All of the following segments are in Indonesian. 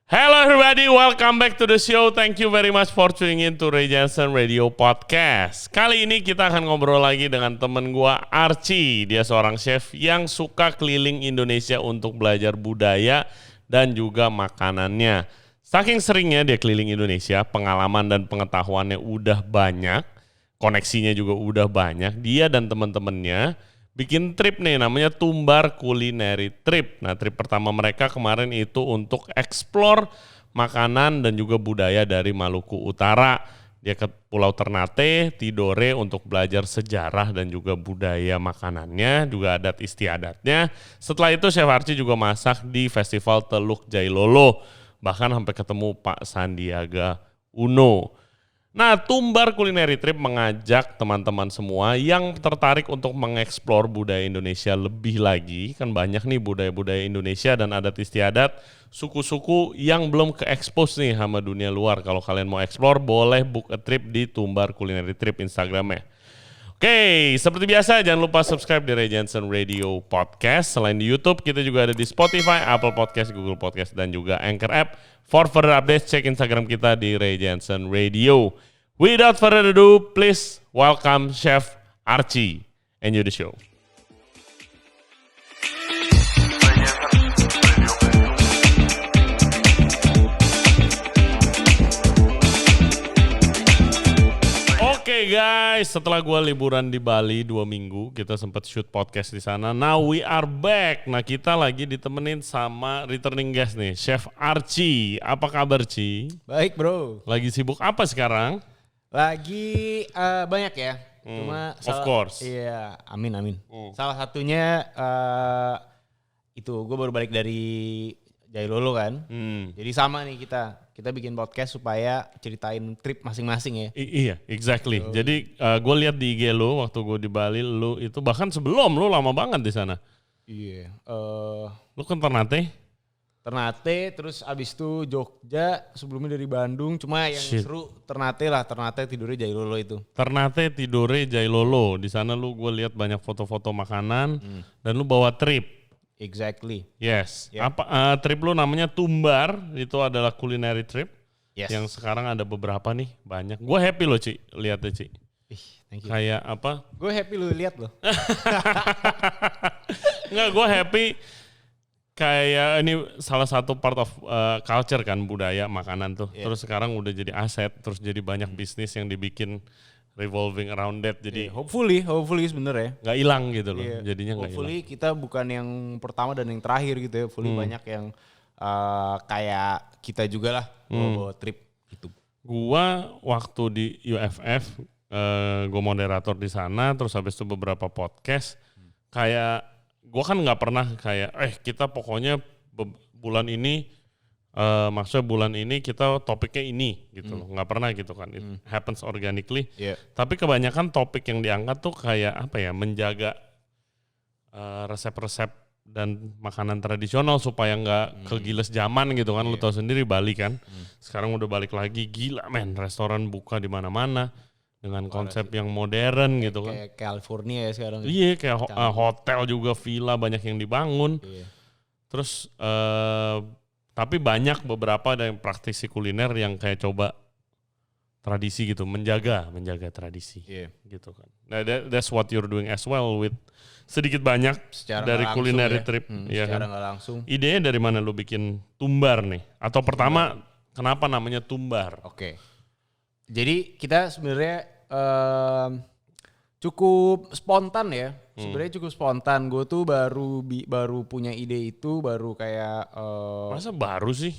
Hello everybody, welcome back to the show. Thank you very much for tuning in to Ray Jensen Radio Podcast. Kali ini kita akan ngobrol lagi dengan temen gua Archie. Dia seorang chef yang suka keliling Indonesia untuk belajar budaya dan juga makanannya. Saking seringnya dia keliling Indonesia, pengalaman dan pengetahuannya udah banyak, koneksinya juga udah banyak. Dia dan teman-temannya bikin trip nih, namanya Tumbar Culinary Trip. Nah, trip pertama mereka kemarin itu untuk explore makanan dan juga budaya dari Maluku Utara. Dia ke Pulau Ternate, Tidore untuk belajar sejarah dan juga budaya makanannya, juga adat istiadatnya. Setelah itu Chef Archie juga masak di Festival Teluk Jailolo, bahkan sampai ketemu Pak Sandiaga Uno. Nah, Tumbar Culinary Trip mengajak teman-teman semua yang tertarik untuk mengeksplor budaya Indonesia lebih lagi. Kan banyak nih budaya-budaya Indonesia dan adat istiadat, suku-suku yang belum ke-expose nih sama dunia luar. Kalau kalian mau explore, boleh book a trip di Tumbar Culinary Trip Instagramnya. Oke, seperti biasa jangan lupa subscribe di Ray Jensen Radio Podcast. Selain di YouTube, kita juga ada di Spotify, Apple Podcast, Google Podcast, dan juga Anchor App. For further updates, cek Instagram kita di Ray Jensen Radio. Without further ado, please welcome Chef Archie. Enjoy the show. Oke guys, setelah gue liburan di Bali 2 minggu, kita sempat shoot podcast di sana. Now we are back. Nah, kita lagi ditemenin sama returning guest nih, Chef Archie. Apa kabar, Ci? Baik, bro. Lagi sibuk apa sekarang? Lagi banyak ya. Cuma of course. Iya, amin. Salah satunya itu gue baru balik dari Jailolo kan. Jadi sama nih kita bikin podcast supaya ceritain trip masing-masing ya. Iya, exactly. Jadi gue lihat di IG lo waktu gue di Bali, lo itu bahkan sebelum lo lama banget di sana. Iya. Lo kan Ternate, terus abis itu Jogja, sebelumnya dari Bandung. Cuma yang seru Ternate Tidore Jailolo itu. Ternate, Tidore, Jailolo. Di sana lu gue lihat banyak foto-foto makanan dan lu bawa trip. Exactly. Yes. Yeah. Apa trip lu namanya Tumbar, itu adalah culinary trip. Yes. Yang sekarang ada beberapa nih, banyak. Gue happy loh, Ci, lihatnya, Ci. Thank you. Kayak apa? Gue happy lu lihat loh. Enggak, gue happy. Kayak ini salah satu part of culture kan, budaya makanan tuh. Yeah. Terus sekarang udah jadi aset, terus jadi banyak bisnis yang dibikin revolving around that. Jadi hopefully sebenarnya nggak hilang gitu loh. Yeah. Jadinya nggak hilang. Hopefully kita bukan yang pertama dan yang terakhir gitu ya. Hopefully banyak yang kayak kita juga lah bawa trip gitu. Gua waktu di UFF, gue moderator di sana, terus habis itu beberapa podcast kayak gue kan nggak pernah kayak kita pokoknya bulan ini maksudnya bulan ini kita topiknya ini gitu loh, nggak pernah gitu kan. It happens organically. Tapi kebanyakan topik yang diangkat tuh kayak apa ya, menjaga resep-resep dan makanan tradisional supaya nggak kegiles zaman gitu kan. Lu tahu sendiri Bali kan sekarang udah balik lagi, gila men, restoran buka di mana-mana dengan konsep yang modern gitu kan. Kayak California ya sekarang. Iya, kayak hotel juga, villa banyak yang dibangun. Terus tapi banyak beberapa dari praktisi kuliner yang kayak coba tradisi gitu, menjaga tradisi gitu kan. Nah, that's what you're doing as well with sedikit banyak secara dari culinary trip. Secara nggak langsung. Idenya dari mana lu bikin Tumbar nih? Atau pertama kenapa namanya Tumbar? Oke. Jadi kita sebenarnya cukup spontan ya. Sebenarnya cukup spontan. Gue tuh baru punya ide itu baru kayak. Masa baru sih?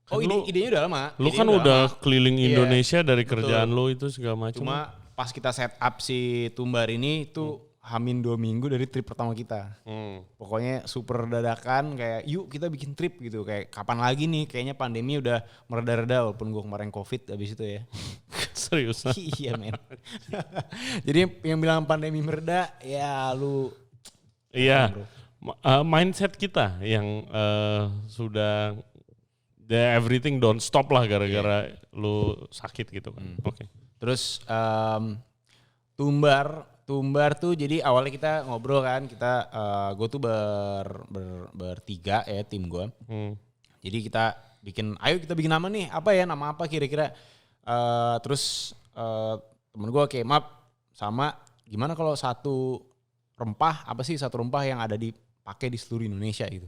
Kan idenya udah lama. Lu kan udah keliling Indonesia dari kerjaan lu itu segala macam. Cuma pas kita set up si Tumbar ini tuh hamin 2 minggu dari trip pertama kita. Pokoknya super dadakan kayak yuk kita bikin trip gitu. Kayak kapan lagi nih, kayaknya pandemi udah mereda-reda walaupun gue kemarin COVID abis itu ya. Serius? Iya men. Jadi yang bilang pandemi mereda ya lu. Iya. Mindset kita yang sudah everything don't stop lah gara-gara lu sakit gitu kan. Oke. Terus Tumbar tuh jadi awalnya kita ngobrol kan, gue tuh bertiga ya tim gue. Jadi kita ayo kita bikin nama nih, apa ya, nama apa kira-kira. Terus temen gue came up sama gimana kalau satu rempah yang ada dipakai di seluruh Indonesia gitu.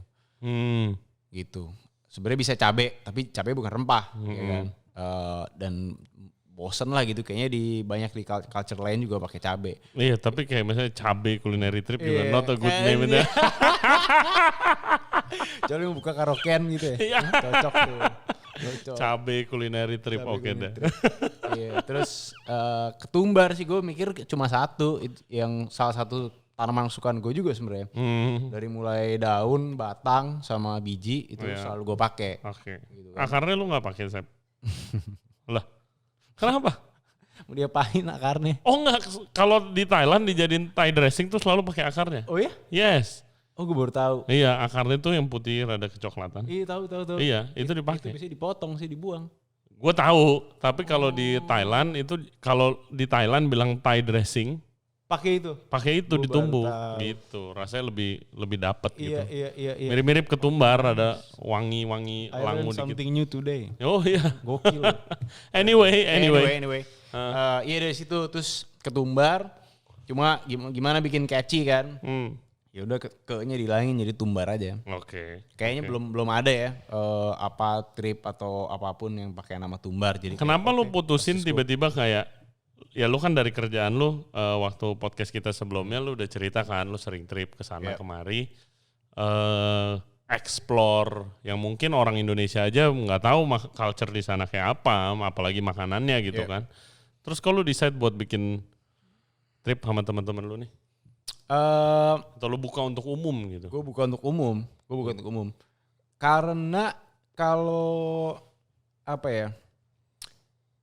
Gitu. Sebenarnya bisa cabe, tapi cabe bukan rempah, ya kan. Dan bosen lah gitu, kayaknya di culture lain juga pakai cabe. Iya, tapi kayak misalnya cabe culinary trip juga not a good name itu. Coba lu buka karaokean gitu ya. Cocok tuh. Cabe culinary trip, oke deh. Iya, terus ketumbar sih gue mikir cuma satu, yang salah satu tanaman kesukaan gue juga sebenarnya. Dari mulai daun, batang, sama biji itu selalu gue pakai. Oke. Gitu kan. Akarnya lu nggak pakai, Sep? Lah, kenapa? Mau diapain akarnya? Oh enggak, kalau di Thailand dijadiin Thai dressing tuh selalu pakai akarnya. Oh ya? Yes. Oh gue baru tahu. Iya, akarnya tuh yang putih rada kecoklatan. Iya tahu. Iya, itu dipakai. Itu bisa dipotong sih, dibuang. Gue tahu, tapi kalau di Thailand itu, kalau di Thailand bilang Thai dressing, pakai itu ditumbuk gitu, rasanya lebih dapet gitu. Iya. Mirip-mirip ketumbar, ada wangi langu dikit. Something new today. Oh iya. Gokil. Anyway. Iya dari situ terus ketumbar. Cuma gimana bikin catchy kan? Ya udah ke-nya dihilangin jadi tumbar aja. Oke. Kayaknya belum ada ya apa trip atau apapun yang pakai nama tumbar. Jadi kenapa lu putusin tiba-tiba kayak, ya lu kan dari kerjaan lu waktu podcast kita sebelumnya lu udah cerita kan lu sering trip ke sana kemari, explore yang mungkin orang Indonesia aja nggak tahu culture di sana kayak apa, apalagi makanannya gitu kan. Terus kalau lu decide buat bikin trip sama teman-teman lu nih, atau lu buka untuk umum gitu? Gue buka untuk umum, karena kalau apa ya?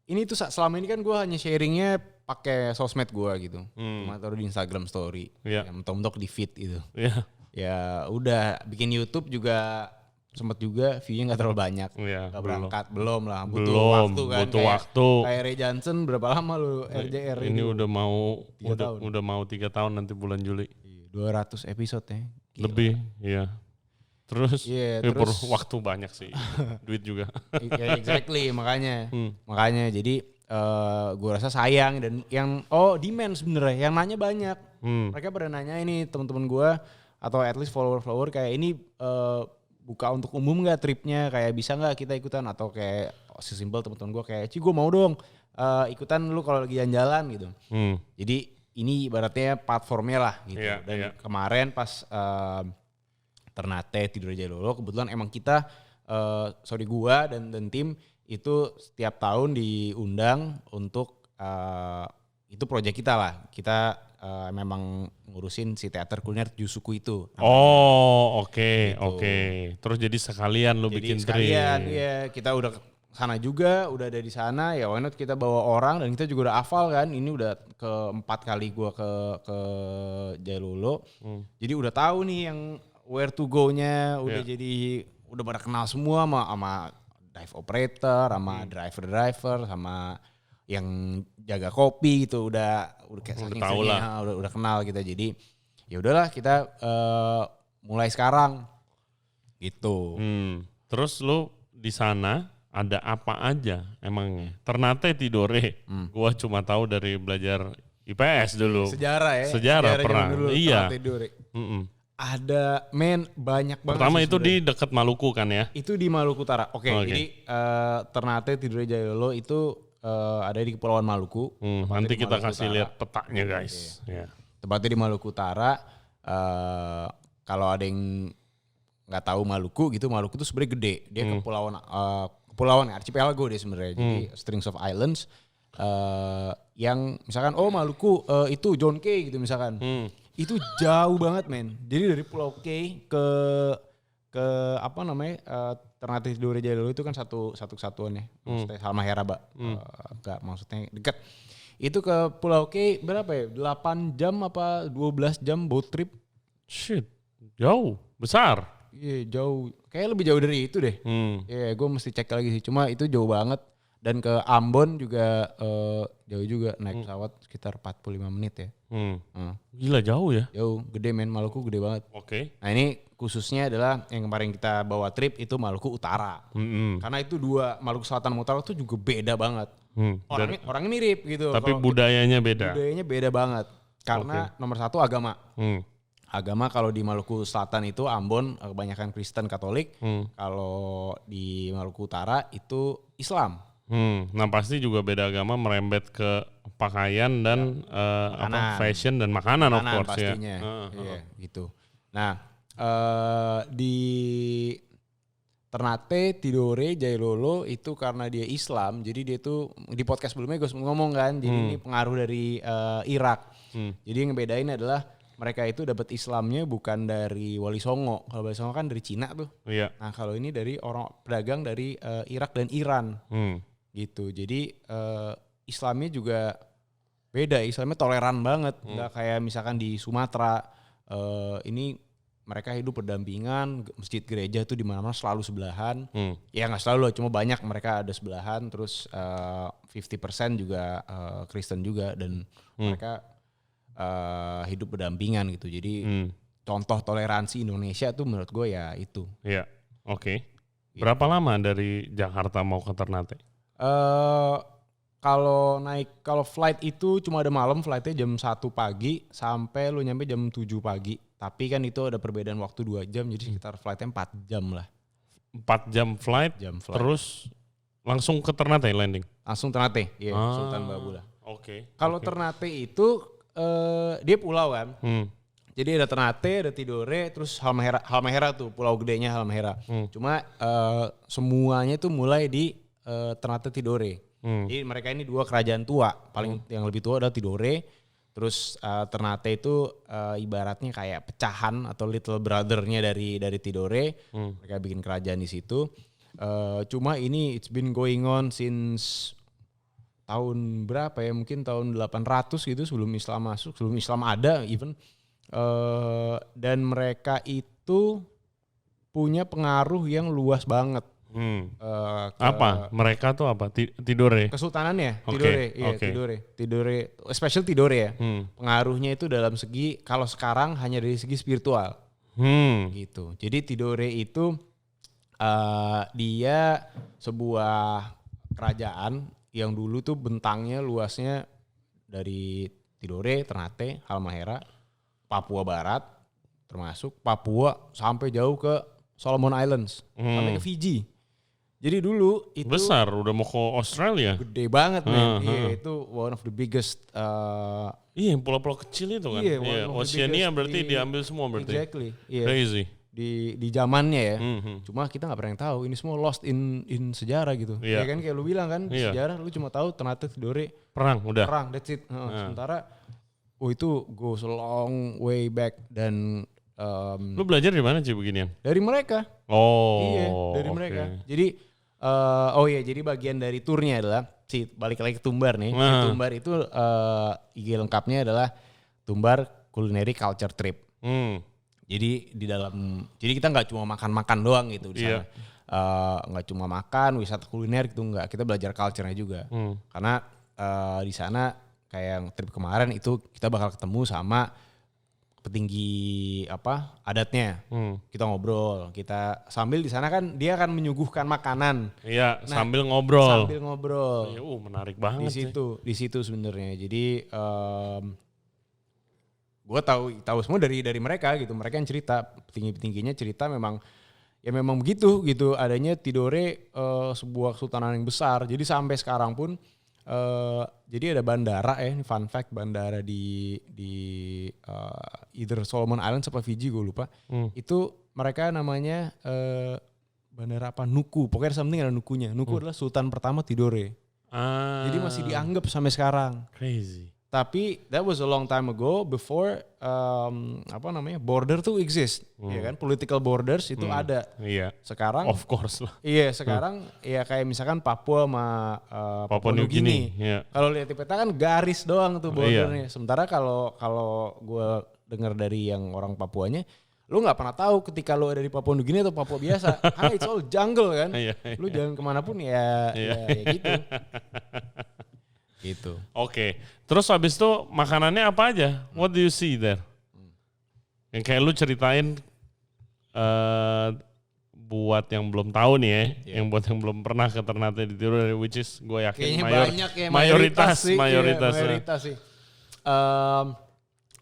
Ini tuh selama ini kan gue hanya sharingnya pakai sosmed gue gitu, cuma taruh di Instagram Story, yang mentok-mentok di feed gitu. Ya udah bikin YouTube juga sempet juga view-nya nggak terlalu banyak, nggak berangkat belum lah, butuh waktu. Kayak Ray Johnson berapa lama lu RJR ini udah mau 3 tahun nanti bulan Juli. 200 episode ya. Gila. Lebih, iya. Terus, terus waktu banyak sih, duit juga. Exactly, makanya jadi gue rasa sayang dan yang demand sebenarnya, yang nanya banyak. Mereka pada nanya ini teman-teman gue atau at least follower kayak ini buka untuk umum nggak tripnya, kayak bisa nggak kita ikutan, atau kayak sesimpel teman-teman gue kayak gue mau dong ikutan lu kalau lagi jalan-jalan gitu. Jadi ini ibaratnya platformnya lah gitu. Dan kemarin pas Ternate Tidur Aja Lolo, kebetulan emang kita gua dan tim itu setiap tahun diundang untuk itu proyek kita lah. Kita memang ngurusin si teater kuliner Jusuku itu. Oke. Terus jadi sekalian lu bikin trip. Iya, kita udah sana juga, udah ada di sana, ya why not kita bawa orang, dan kita juga udah hafal kan. Ini udah ke-4 kali gua ke Jailolo. Jadi udah tahu nih yang where to go-nya, udah jadi udah pada kenal semua sama dive operator, sama driver, sama yang jaga kopi gitu, udah saking seringnya udah kenal kita. Jadi ya udahlah kita mulai sekarang gitu. Terus lu di sana ada apa aja emangnya? Ternate Tidore, gua cuma tahu dari belajar IPS dulu. Sejarah pernah. Dulu, iya. Ada banyak banget. Pertama itu di dekat Maluku kan ya? Itu di Maluku Utara. Oke. Jadi Ternate Tidore Jayalolo itu ada di Kepulauan Maluku. Nanti kita kasih lihat petanya guys. Tempatnya di Maluku Utara. Kalau ada yang nggak tahu Maluku gitu, Maluku itu sebenarnya gede. Dia kepulauan archipelago dia sebenarnya. Jadi strings of islands. Yang misalkan Maluku itu John Key gitu misalkan. Itu jauh banget men. Jadi dari Pulau K ke apa namanya Ternate Tidore Jayalolo itu kan satu kesatuan ya. Maksudnya Halmahera enggak, maksudnya dekat. Itu ke Pulau K berapa ya? 8 jam apa 12 jam boat trip. Shit, jauh, besar. Iya jauh, kayak lebih jauh dari itu deh. Iya gue mesti cek lagi sih, cuma itu jauh banget. Dan ke Ambon juga jauh juga, naik pesawat sekitar 45 menit ya. Gila jauh ya? Jauh, gede men, Maluku gede banget. Oke. Nah ini khususnya adalah yang kemarin kita bawa trip itu Maluku Utara. Karena itu dua, Maluku Selatan dan Utara itu juga beda banget. Orangnya mirip gitu. Tapi Kalau budayanya beda. budayanya beda banget. Karena nomor satu agama. Agama kalau di Maluku Selatan itu Ambon kebanyakan Kristen Katolik. Kalau di Maluku Utara itu Islam. Nah pasti juga beda agama merembet ke pakaian dan fashion dan makanan of course pastinya. Iya, gitu. Nah, di Ternate, Tidore, Jailolo itu karena dia Islam, jadi dia tuh di podcast sebelumnya gue ngomong kan, jadi ini pengaruh dari Irak. Jadi yang ngebedain adalah mereka itu dapat Islamnya bukan dari Wali Songo. Kalau Wali Songo kan dari Cina tuh. Iya. Nah kalau ini dari orang pedagang dari Irak dan Iran. Gitu. Jadi Islamnya juga beda. Islamnya toleran banget. Nggak kayak misalkan di Sumatera. Ini mereka hidup berdampingan. Masjid gereja tuh di mana-mana selalu sebelahan. Ya nggak selalu, cuma banyak mereka ada sebelahan. Terus 50% juga Kristen juga dan mereka hidup berdampingan gitu. Jadi contoh toleransi Indonesia tuh menurut gue ya itu. Iya, oke. Berapa lama dari Jakarta mau ke Ternate? Kalau flight itu cuma ada malam, flightnya jam 1 pagi sampai lu nyampe jam 7 pagi. Tapi kan itu ada perbedaan waktu 2 jam, jadi sekitar flightnya 4 jam lah. 4 jam flight, terus langsung ke Ternate landing? Langsung Ternate, iya, Sultan Babula. Oke. Kalau Ternate itu dia pulau kan. Jadi ada Ternate, ada Tidore, terus Halmahera tuh pulau gedenya Halmahera. Cuma semuanya tuh mulai di Ternate Tidore. Jadi mereka ini dua kerajaan tua. Paling yang lebih tua adalah Tidore. Terus Ternate itu ibaratnya kayak pecahan atau little brother-nya dari Tidore. Mereka bikin kerajaan di situ. Cuma ini it's been going on since tahun berapa ya, mungkin tahun 800 gitu sebelum Islam masuk, sebelum Islam ada even. Dan mereka itu punya pengaruh yang luas banget. Apa? Mereka tuh apa? Tidore? Kesultanannya, Okay, Tidore, especially Tidore ya. Pengaruhnya itu dalam segi, kalau sekarang hanya dari segi spiritual. Gitu. Jadi Tidore itu dia sebuah kerajaan yang dulu tuh bentangnya luasnya dari Tidore, Ternate, Halmahera, Papua Barat, termasuk Papua sampai jauh ke Solomon Islands, sampai ke Fiji. Jadi dulu itu besar, udah mau ke Australia. Gede banget men. Iya, itu one of the biggest. Iya, pulau-pulau kecil itu kan. Iya, Oceania berarti diambil semua berarti. Exactly. Yeah. Crazy. Di zamannya ya. Cuma kita nggak pernah yang tahu. Ini semua lost in sejarah gitu. Iya. Ya kan kayak lu bilang kan, sejarah lu cuma tahu Ternate, Tidore, perang, udah. Perang, that's it. Sementara itu goes a long way back dan lu belajar di mana sih beginian? dari mereka. Oh. Iya, dari mereka. Jadi jadi bagian dari turnya adalah balik lagi ke Tumbar nih. Tumbar itu IG lengkapnya adalah Tumbar Culinary Culture Trip. Jadi jadi kita nggak cuma makan-makan doang gitu di sana. Nggak cuma makan, wisata kuliner gitu nggak. Kita belajar culture-nya juga. Karena di sana kayak yang trip kemarin itu kita bakal ketemu sama petinggi adatnya. Kita ngobrol, kita sambil di sana kan dia akan menyuguhkan makanan. Iya, sambil ngobrol. Sambil ngobrol. Ya, menarik banget di situ sebenarnya. Jadi gue tahu semua dari mereka gitu. Mereka yang cerita, petingginya cerita memang begitu gitu. Adanya Tidore sebuah kesultanan yang besar. Jadi sampai sekarang pun jadi ada bandara ya, ini fun fact, bandara di either Solomon Islands apa Fiji gue lupa. Itu mereka namanya bandara apa, Nuku. Pokoknya something ada Nukunya. Nuku adalah sultan pertama Tidore. Jadi masih dianggap sampai sekarang. Crazy. Tapi that was a long time ago before border tuh exist, ya kan, political borders itu ada. Iya. Sekarang of course lah. Iya, sekarang ya kayak misalkan Papua sama Papua New Guinea. Iya. Kalau lihat di peta kan garis doang tuh bordernya. Sementara kalau gue dengar dari yang orang Papuanya, lu nggak pernah tahu ketika lu ada di Papua New Guinea atau Papua biasa. Karena it's all jungle kan. Lu jalan kemanapun ya gitu. Gitu. Oke. Terus habis itu makanannya apa aja? What do you see there? Yang kayak lu ceritain buat yang belum tahu nih ya, Iya. yang buat yang belum pernah ke Ternate ditiru, which is gue yakin Kayaknya banyak ya, mayoritas sih. mayoritas. Iya, mayoritas sih.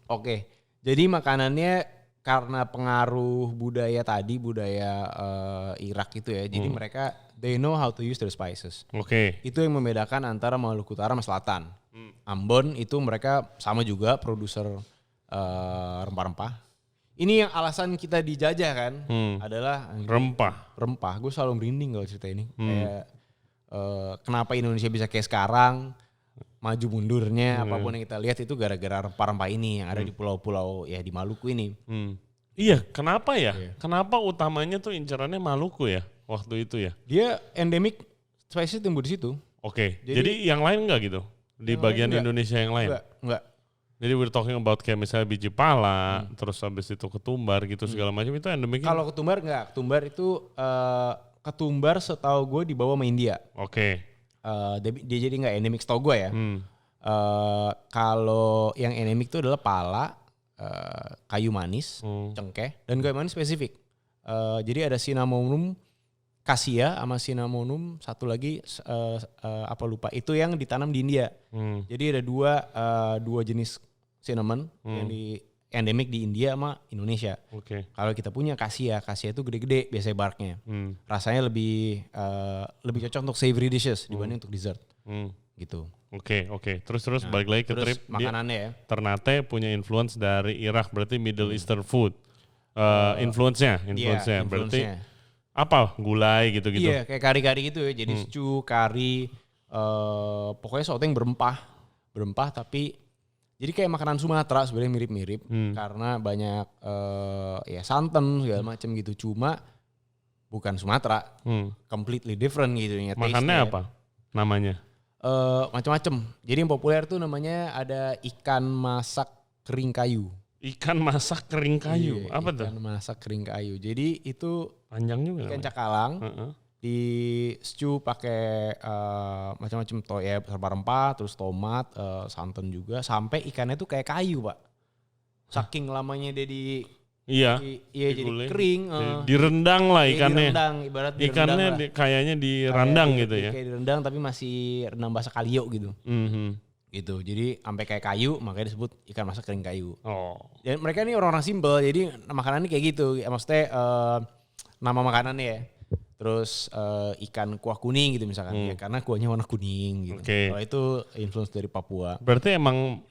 Oke. Jadi makanannya karena pengaruh budaya Irak itu ya. Jadi mereka they know how to use their spices. Oke. Itu yang membedakan antara Maluku Utara sama Selatan. Ambon itu mereka sama juga produser rempah-rempah. Ini yang alasan kita dijajah kan adalah rempah. Gue selalu merinding kalau cerita ini. Kayak kenapa Indonesia bisa kayak sekarang, maju mundurnya apapun yang kita lihat itu gara-gara rempah-rempah ini yang ada di pulau-pulau ya di Maluku ini. Iya, kenapa ya? Kenapa utamanya tuh incerannya Maluku ya waktu itu ya? Dia endemic spesies tumbuh di situ. Oke. Jadi yang lain enggak gitu? Di bagian Indonesia yang lain? Enggak. Jadi we're talking about kayak misalnya biji pala, terus habis itu ketumbar gitu segala macam itu endemiknya? Kalau ketumbar enggak. Ketumbar setahu gue dibawa sama India. Oke. Dia jadi enggak endemik setahu gue ya. Kalau yang endemik itu adalah pala, kayu manis, cengkeh, dan kayu manis spesifik. Jadi ada Cinnamomum cassia sama Cinnamomum satu lagi apa lupa itu yang ditanam di India. Jadi ada dua jenis cinnamon yang di endemik di India sama Indonesia. Oke. Kalau kita punya cassia itu gede-gede biasanya barknya. Rasanya lebih cocok untuk savory dishes dibanding untuk dessert. Gitu. Oke. Terus balik lagi ke trip. Makanannya ya. Ternate punya influence dari Irak, berarti Middle Eastern food. Influence-nya. Berarti apa? Gulai gitu-gitu? Iya, kayak kari-kari gitu ya. Jadi stew, kari, pokoknya sesuatu yang berempah tapi jadi kayak makanan Sumatera sebenarnya mirip-mirip karena banyak ya santan segala macam gitu. Cuma bukan Sumatera, completely different gitu ya. Makannya apa? Namanya? Macam-macam. Jadi yang populer tuh namanya ada ikan masak kering kayu. Ikan masak kering kayu, apa tuh? Ikan masak kering kayu. Jadi itu panjang juga. Ikan cakalang di stew pakai macam-macam ya rempah-rempah, terus tomat, santan juga, sampai ikannya tuh kayak kayu pak. Saking lamanya dia jadi kering. Direndang lah ikannya. Direndang, ibarat ikannya kayaknya direndang gitu ya. Kayak direndang tapi masih rendang bahasa kalio gitu. Gitu. Jadi sampai kayak kayu makanya disebut ikan masak kering kayu. Dan mereka ini orang-orang simpel jadi makanannya kayak gitu. Maksudnya nama makanannya ya. Terus ikan kuah kuning gitu misalkan ya, karena kuahnya warna kuning gitu. Kalau itu influence dari Papua. Berarti emang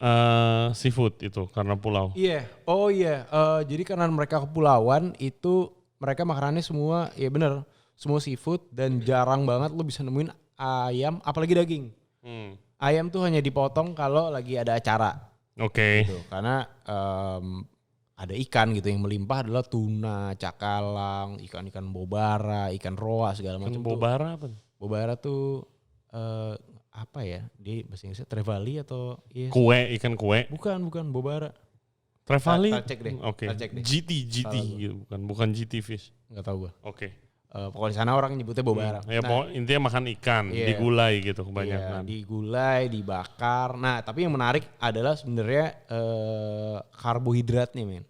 seafood itu karena pulau. Iya. Oh iya. Jadi karena mereka kepulauan itu mereka makanannya semua ya bener semua seafood dan jarang banget lo bisa nemuin ayam apalagi daging. Ayam tuh hanya dipotong kalau lagi ada acara. Gitu. Karena ada ikan gitu yang melimpah adalah tuna, cakalang, ikan-ikan bobara, ikan roa segala macam. Bobara apa? Bobara tuh apa ya? Dia bahasa Inggrisnya trevally atau kue, ikan kue? Bukan bobara. Trevally? Cek deh. Oke. GT gitu bukan GT fish. Enggak tahu gua. Oke. Pokoknya di sana orang nyebutnya bobara. Ya intinya makan ikan, digulai gitu kebanyakan. Digulai, dibakar. Nah tapi yang menarik adalah sebenarnya karbohidratnya men.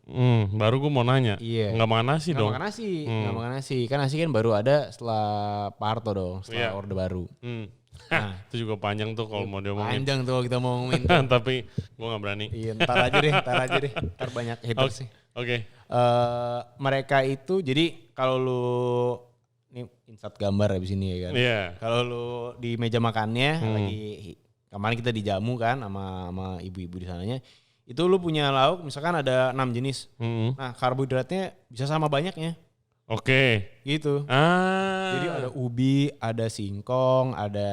Baru gue mau nanya, nggak makan nasi dong? Nggak makan nasi. Kan nasi kan baru ada setelah Pak Harto dong, setelah Orde Baru. Nah, itu juga panjang tuh kalau mau diomongin. Panjang tuh kalau kita mau ngomongin. Tapi gue gak berani. Iya ntar aja deh. Ntar banyak haters sih. Oke. Mereka itu jadi kalau lu ini insert gambar abis ini ya kan. Kalau lu di meja makannya lagi kemarin kita dijamu kan sama ibu-ibu di sananya. Itu lu punya lauk misalkan ada 6 jenis. Nah karbohidratnya bisa sama banyaknya. Oke. Gitu. Jadi ada ubi, ada singkong, ada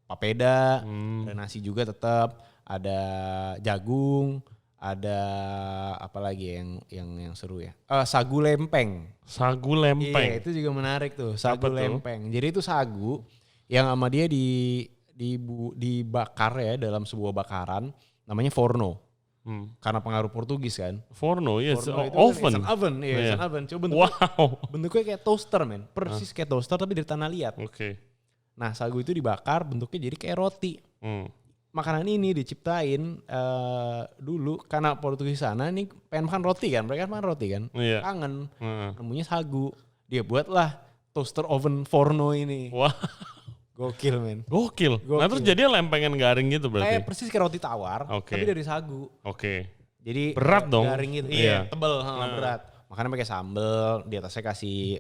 papeda, ada nasi juga tetap, ada jagung, ada apa lagi yang seru ya? Sagu lempeng. Sagu lempeng. Iya, itu juga menarik tuh, sagu lempeng. Jadi itu sagu yang sama dia dibakar ya dalam sebuah bakaran namanya forno. Karena pengaruh Portugis kan. Forno, oven. Kan oven, oven. Coba bentuknya kayak toaster men, persis kayak toaster tapi dari tanah liat. Oke. Nah sagu itu dibakar bentuknya jadi kayak roti. makanan ini diciptain dulu karena Portugis sana nih pengen makan roti kan, mereka makan roti kan, Iya. kangen, nemunya sagu, dia buatlah toaster oven forno ini, Wah, gokil men. gokil. Nah terus jadinya lempengan garing gitu berarti? Kayak persis kayak roti tawar, Oke. tapi dari sagu. Oke. Jadi Berat dong. garing gitu, Iya. tebel, berat. Makannya pakai sambel, di atasnya kasih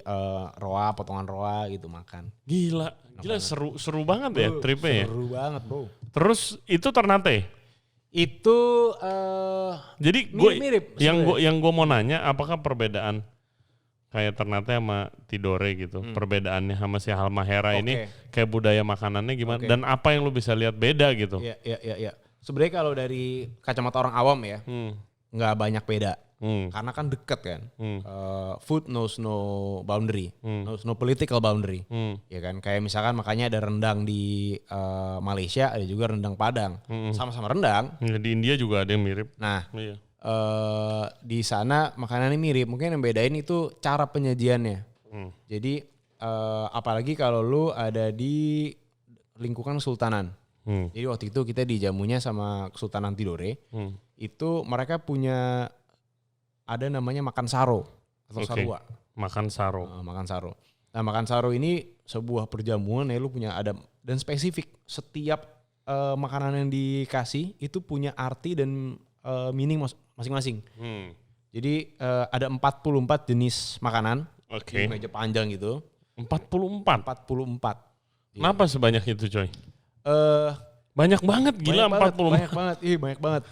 roa, potongan roa gitu makan. Gila seru banget ya tripnya ya. Seru banget bro. Terus itu Ternate. Itu Jadi gue mirip-mirip yang gue mau nanya, apakah perbedaan kayak Ternate sama Tidore gitu, perbedaannya sama si Halmahera ini kayak budaya makanannya gimana dan apa yang lu bisa lihat beda gitu? Iya. Sebenarnya kalau dari kacamata orang awam ya, nggak banyak beda. Karena kan deket kan. Food knows no boundary, knows no political boundary. Ya kan, kayak misalkan makanya ada rendang di Malaysia, ada juga rendang Padang. Sama-sama rendang. Ya, di India juga ada yang mirip. Nah, Iya. di sana makanannya mirip. Mungkin yang bedain itu cara penyajiannya. Jadi apalagi kalau lu ada di lingkungan kesultanan. Jadi waktu itu kita dijamunya sama Kesultanan Tidore. Itu mereka punya ada namanya makan saro atau sarua. Makan saro. Makan saro. Nah, makan saro ini sebuah perjamuan ya, lu punya ada dan spesifik. Setiap makanan yang dikasih itu punya arti dan meaning masing-masing. Jadi ada 44 jenis makanan. Di meja panjang gitu. 44. 44. Kenapa sebanyak itu, coy? Banyak banget, gila 44. Banyak banget.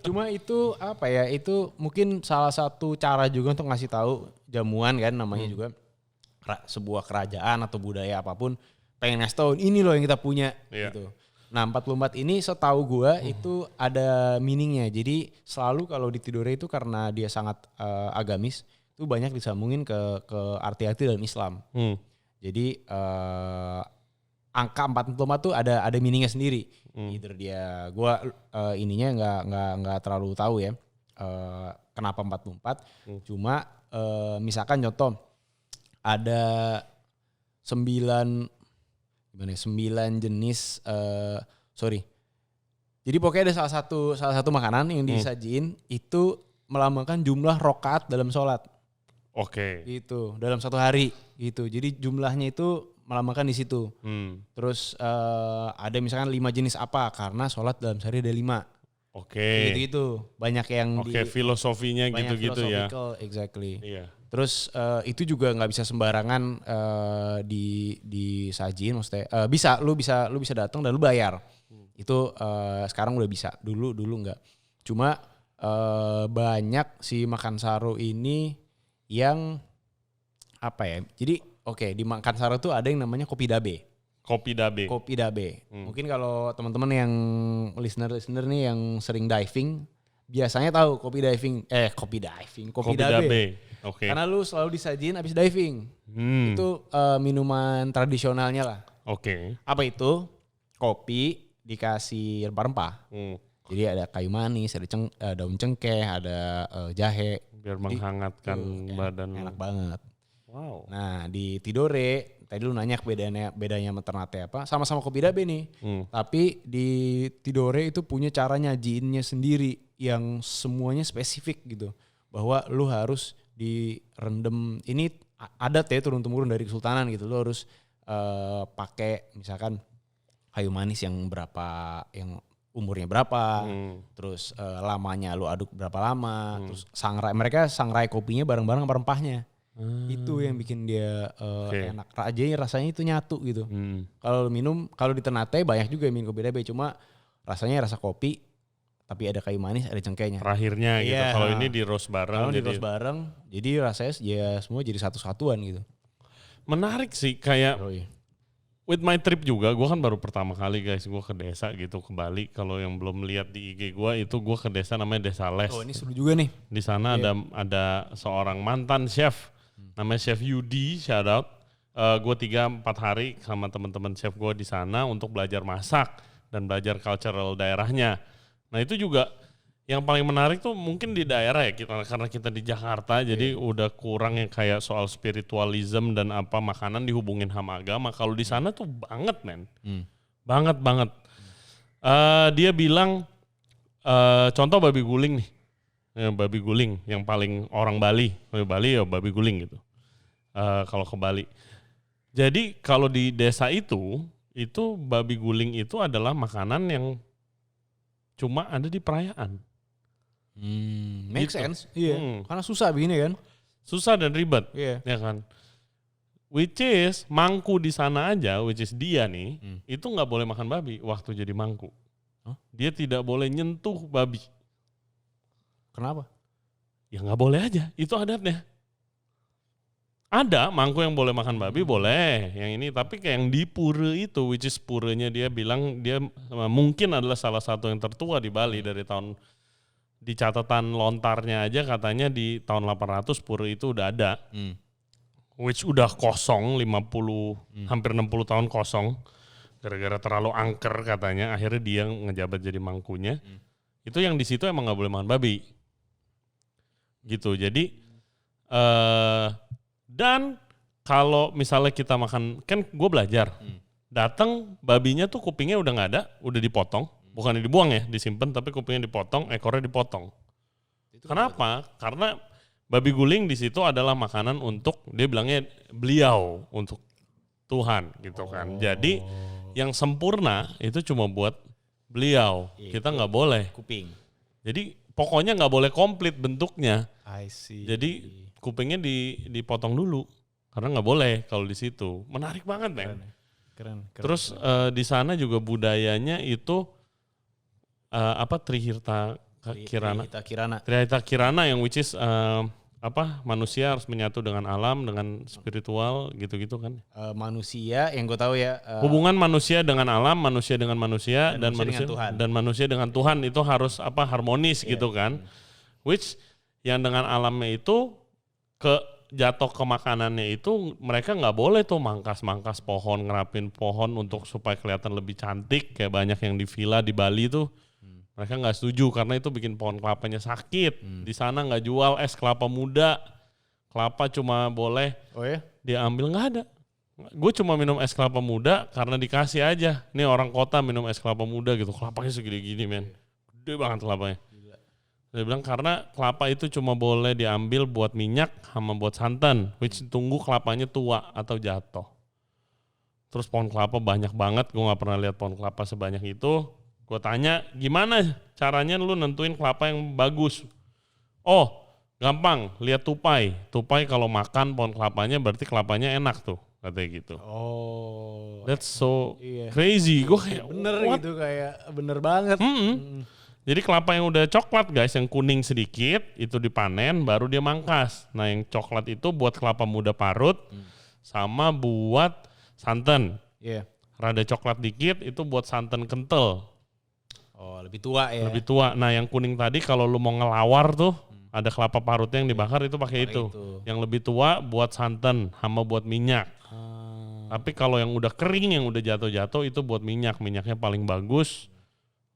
Cuma itu apa ya, itu mungkin salah satu cara juga untuk ngasih tahu jamuan kan namanya juga sebuah kerajaan atau budaya apapun pengen ngasih tahu ini loh yang kita punya gitu. Nah 44 ini setahu gua itu ada meaningnya. Jadi selalu kalau di Tidore itu karena dia sangat agamis itu banyak disambungin ke arti-arti dalam Islam. Jadi angka 44 tuh ada meaningnya sendiri. Either dia gua ininya nggak terlalu tahu ya. Kenapa 44? Cuma misalkan contoh ada 9 jenis Jadi pokoknya ada salah satu makanan yang disajiin itu melambangkan jumlah rokaat dalam sholat. Oke. Gitu, dalam satu hari gitu. Jadi jumlahnya itu melambangkan di situ. Terus ada misalkan 5 jenis apa karena sholat dalam sehari ada 5. Oke. Gitu. Banyak yang filosofinya gitu-gitu ya. Exactly. Iya. Terus itu juga nggak bisa sembarangan disajin, maksudnya lu bisa datang dan lu bayar. Itu sekarang udah bisa. Dulu nggak. Cuma banyak si makan saro ini yang apa ya? Jadi di makan saro tuh ada yang namanya kopi dabe. Kopi dabe. Mungkin kalau teman-teman yang listener nih yang sering diving biasanya tahu kopi dabe. Oke. Karena lu selalu disajin abis diving. Itu minuman tradisionalnya lah. Oke. Apa itu? Kopi dikasih rempah-rempah. Jadi ada kayu manis, ada daun cengkeh, ada jahe. Biar menghangatkan badan. Enak banget. Wow. Nah di Tidore, tadi lu nanya bedanya sama Ternate apa, sama-sama kopi dabe nih. Tapi di Tidore itu punya cara nyajiinnya sendiri yang semuanya spesifik gitu. Bahwa lu harus direndam, ini adat ya turun-temurun dari kesultanan gitu. Lu harus pakai misalkan kayu manis yang umurnya berapa, terus lamanya lu aduk berapa lama, terus mereka sangrai kopinya bareng-bareng sama rempahnya. Itu yang bikin dia enak. Rasanya itu nyatu gitu. Kalau di Ternate banyak juga minum kopi dabe, cuma rasanya rasa kopi tapi ada kayu manis, ada cengkehnya. Terakhirnya gitu. Kalau ini di roast bareng. Jadi rasanya ya semua jadi satu satuan gitu. Menarik sih kayak with my trip juga, gue kan baru pertama kali guys, gue ke desa gitu ke Bali. Kalau yang belum lihat di IG gue itu gue ke desa namanya Desa Les. Oh ini seru juga nih. Di sana ada seorang mantan chef. Namanya Chef Yudi, shout out. Gue 3-4 hari sama teman-teman chef gue di sana untuk belajar masak dan belajar cultural daerahnya. Nah itu juga yang paling menarik tuh mungkin di daerah ya, karena kita di Jakarta jadi udah kurang yang kayak soal spiritualism dan apa makanan dihubungin sama agama. Kalau di sana tuh banget men, banget. Dia bilang contoh babi guling nih. Babi guling yang paling orang Bali ya babi guling gitu. Kalau ke Bali. Jadi kalau di desa itu babi guling itu adalah makanan yang cuma ada di perayaan. Make Gitu. sense. Iya. Karena susah begini kan. Susah dan ribet, Iya. ya kan? Which is mangku di sana aja, which is dia nih, itu nggak boleh makan babi waktu jadi mangku. Hah? Dia tidak boleh nyentuh babi. Kenapa? Ya nggak boleh aja, itu adatnya. Ada mangku yang boleh makan babi, boleh. Yang ini, tapi kayak yang di pura itu, which is puranya dia bilang dia mungkin adalah salah satu yang tertua di Bali dari tahun, di catatan lontarnya aja katanya di tahun 800 pura itu udah ada. Which udah kosong, 50, hampir 60 tahun kosong. Gara-gara terlalu angker katanya, akhirnya dia ngejabat jadi mangkunya. Itu yang di situ emang nggak boleh makan babi. Gitu, jadi dan kalau misalnya kita makan, kan gue belajar, datang babinya tuh kupingnya udah nggak ada, udah dipotong, bukannya dibuang ya, disimpan, tapi kupingnya dipotong, ekornya dipotong. Kenapa? Karena babi guling di situ adalah makanan untuk, dia bilangnya beliau, untuk Tuhan gitu kan. Jadi yang sempurna itu cuma buat beliau, kita nggak boleh. Kuping. Jadi pokoknya nggak boleh komplit bentuknya. I see. Jadi kupingnya dipotong dulu karena nggak boleh kalau di situ. Menarik banget, men. Keren. Terus di sana juga budayanya itu Trihirta Kirana. Trihirta Kirana yang which is manusia harus menyatu dengan alam, dengan spiritual gitu-gitu kan. Manusia yang gue tahu ya. Hubungan manusia dengan alam, manusia dengan manusia, dan manusia dengan Tuhan itu harus harmonis gitu kan. Which yang dengan alamnya itu jatuh ke makanannya itu mereka nggak boleh tuh mangkas pohon, ngerapin pohon untuk supaya kelihatan lebih cantik kayak banyak yang di villa di Bali tuh. Mereka nggak setuju karena itu bikin pohon kelapanya sakit. Di sana nggak jual es kelapa muda. Kelapa cuma boleh diambil, nggak ada. Gue cuma minum es kelapa muda karena dikasih aja. Nih orang kota minum es kelapa muda gitu. Kelapanya segini gini, men. Gede banget kelapanya. Dia bilang karena kelapa itu cuma boleh diambil buat minyak sama buat santan. Which tunggu kelapanya tua atau jatuh. Terus pohon kelapa banyak banget. Gue gak pernah lihat pohon kelapa sebanyak itu. Gue tanya gimana caranya lu nentuin kelapa yang bagus. Oh gampang, lihat tupai. Tupai kalau makan pohon kelapanya berarti kelapanya enak tuh. Katanya gitu. Oh. That's so crazy. Gue kayak bener gitu, kayak bener banget. Jadi kelapa yang udah coklat guys, yang kuning sedikit, itu dipanen baru dia mangkas. Nah yang coklat itu buat kelapa muda parut, sama buat santan. Rada coklat dikit itu buat santan kental. Oh lebih tua ya? Lebih tua. Nah yang kuning tadi kalau lu mau ngelawar tuh, ada kelapa parutnya yang dibakar itu pakai itu. Yang lebih tua buat santan sama buat minyak. Tapi kalau yang udah kering, yang udah jatuh-jatuh itu buat minyak. Minyaknya paling bagus.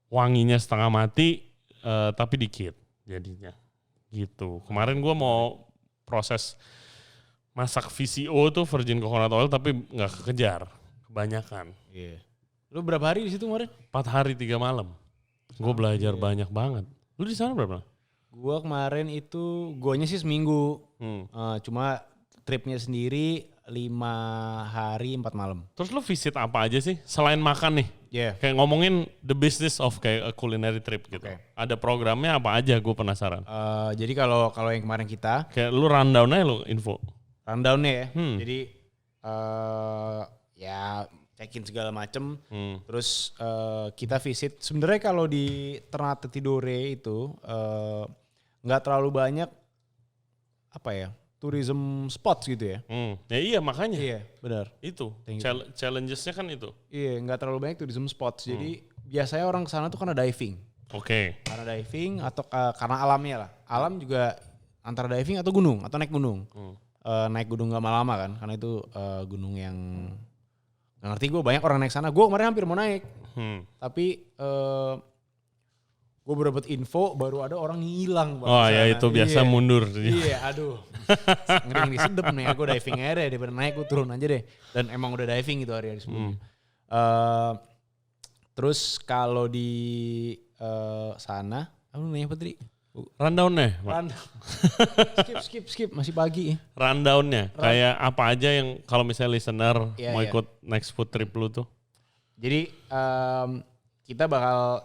Wanginya setengah mati, tapi dikit jadinya. Gitu. Kemarin gue mau proses masak VCO tuh, virgin coconut oil, tapi nggak kekejar. Kebanyakan. Lu berapa hari di situ kemarin? 4 hari 3 malam. Gue belajar banyak banget. Lu di sana berapa? Gue kemarin itu, guanya sih seminggu. Cuma tripnya sendiri 5 hari 4 malam. Terus lu visit apa aja sih selain makan nih? Kayak ngomongin the business of kayak a culinary trip gitu. Ada programnya apa aja, gue penasaran. Jadi kalau yang kemarin kita kayak lu rundown aja lu info. Rundownnya ya. Jadi ya check-in segala macem. Terus kita visit. Sebenarnya kalau di Ternate Tidore itu nggak terlalu banyak tourism spots gitu ya. Ya iya makanya. Iya benar. Itu challengesnya kan itu. Iya nggak terlalu banyak tourism spots. Jadi biasanya orang kesana tuh karena diving. Karena diving atau karena alamnya lah. Alam juga antara diving atau gunung atau naik gunung. Naik gunung gak lama kan. Karena itu gunung yang gak ngerti gue, banyak orang naik sana. Gue kemarin hampir mau naik. Tapi gue baru dapat info baru ada orang hilang. Ya itu biasa mundur. Iya aduh. Ngeri sedep nih, aku diving aja deh, daripada naik gue turun aja deh. Dan emang udah diving gitu hari-hari sebelumnya. Terus kalau di sana, apa namanya Patri? Rundown-nya. Skip, masih pagi. Rundown-nya, kayak apa aja yang kalau misalnya listener mau ikut next food trip lu tuh? Jadi kita bakal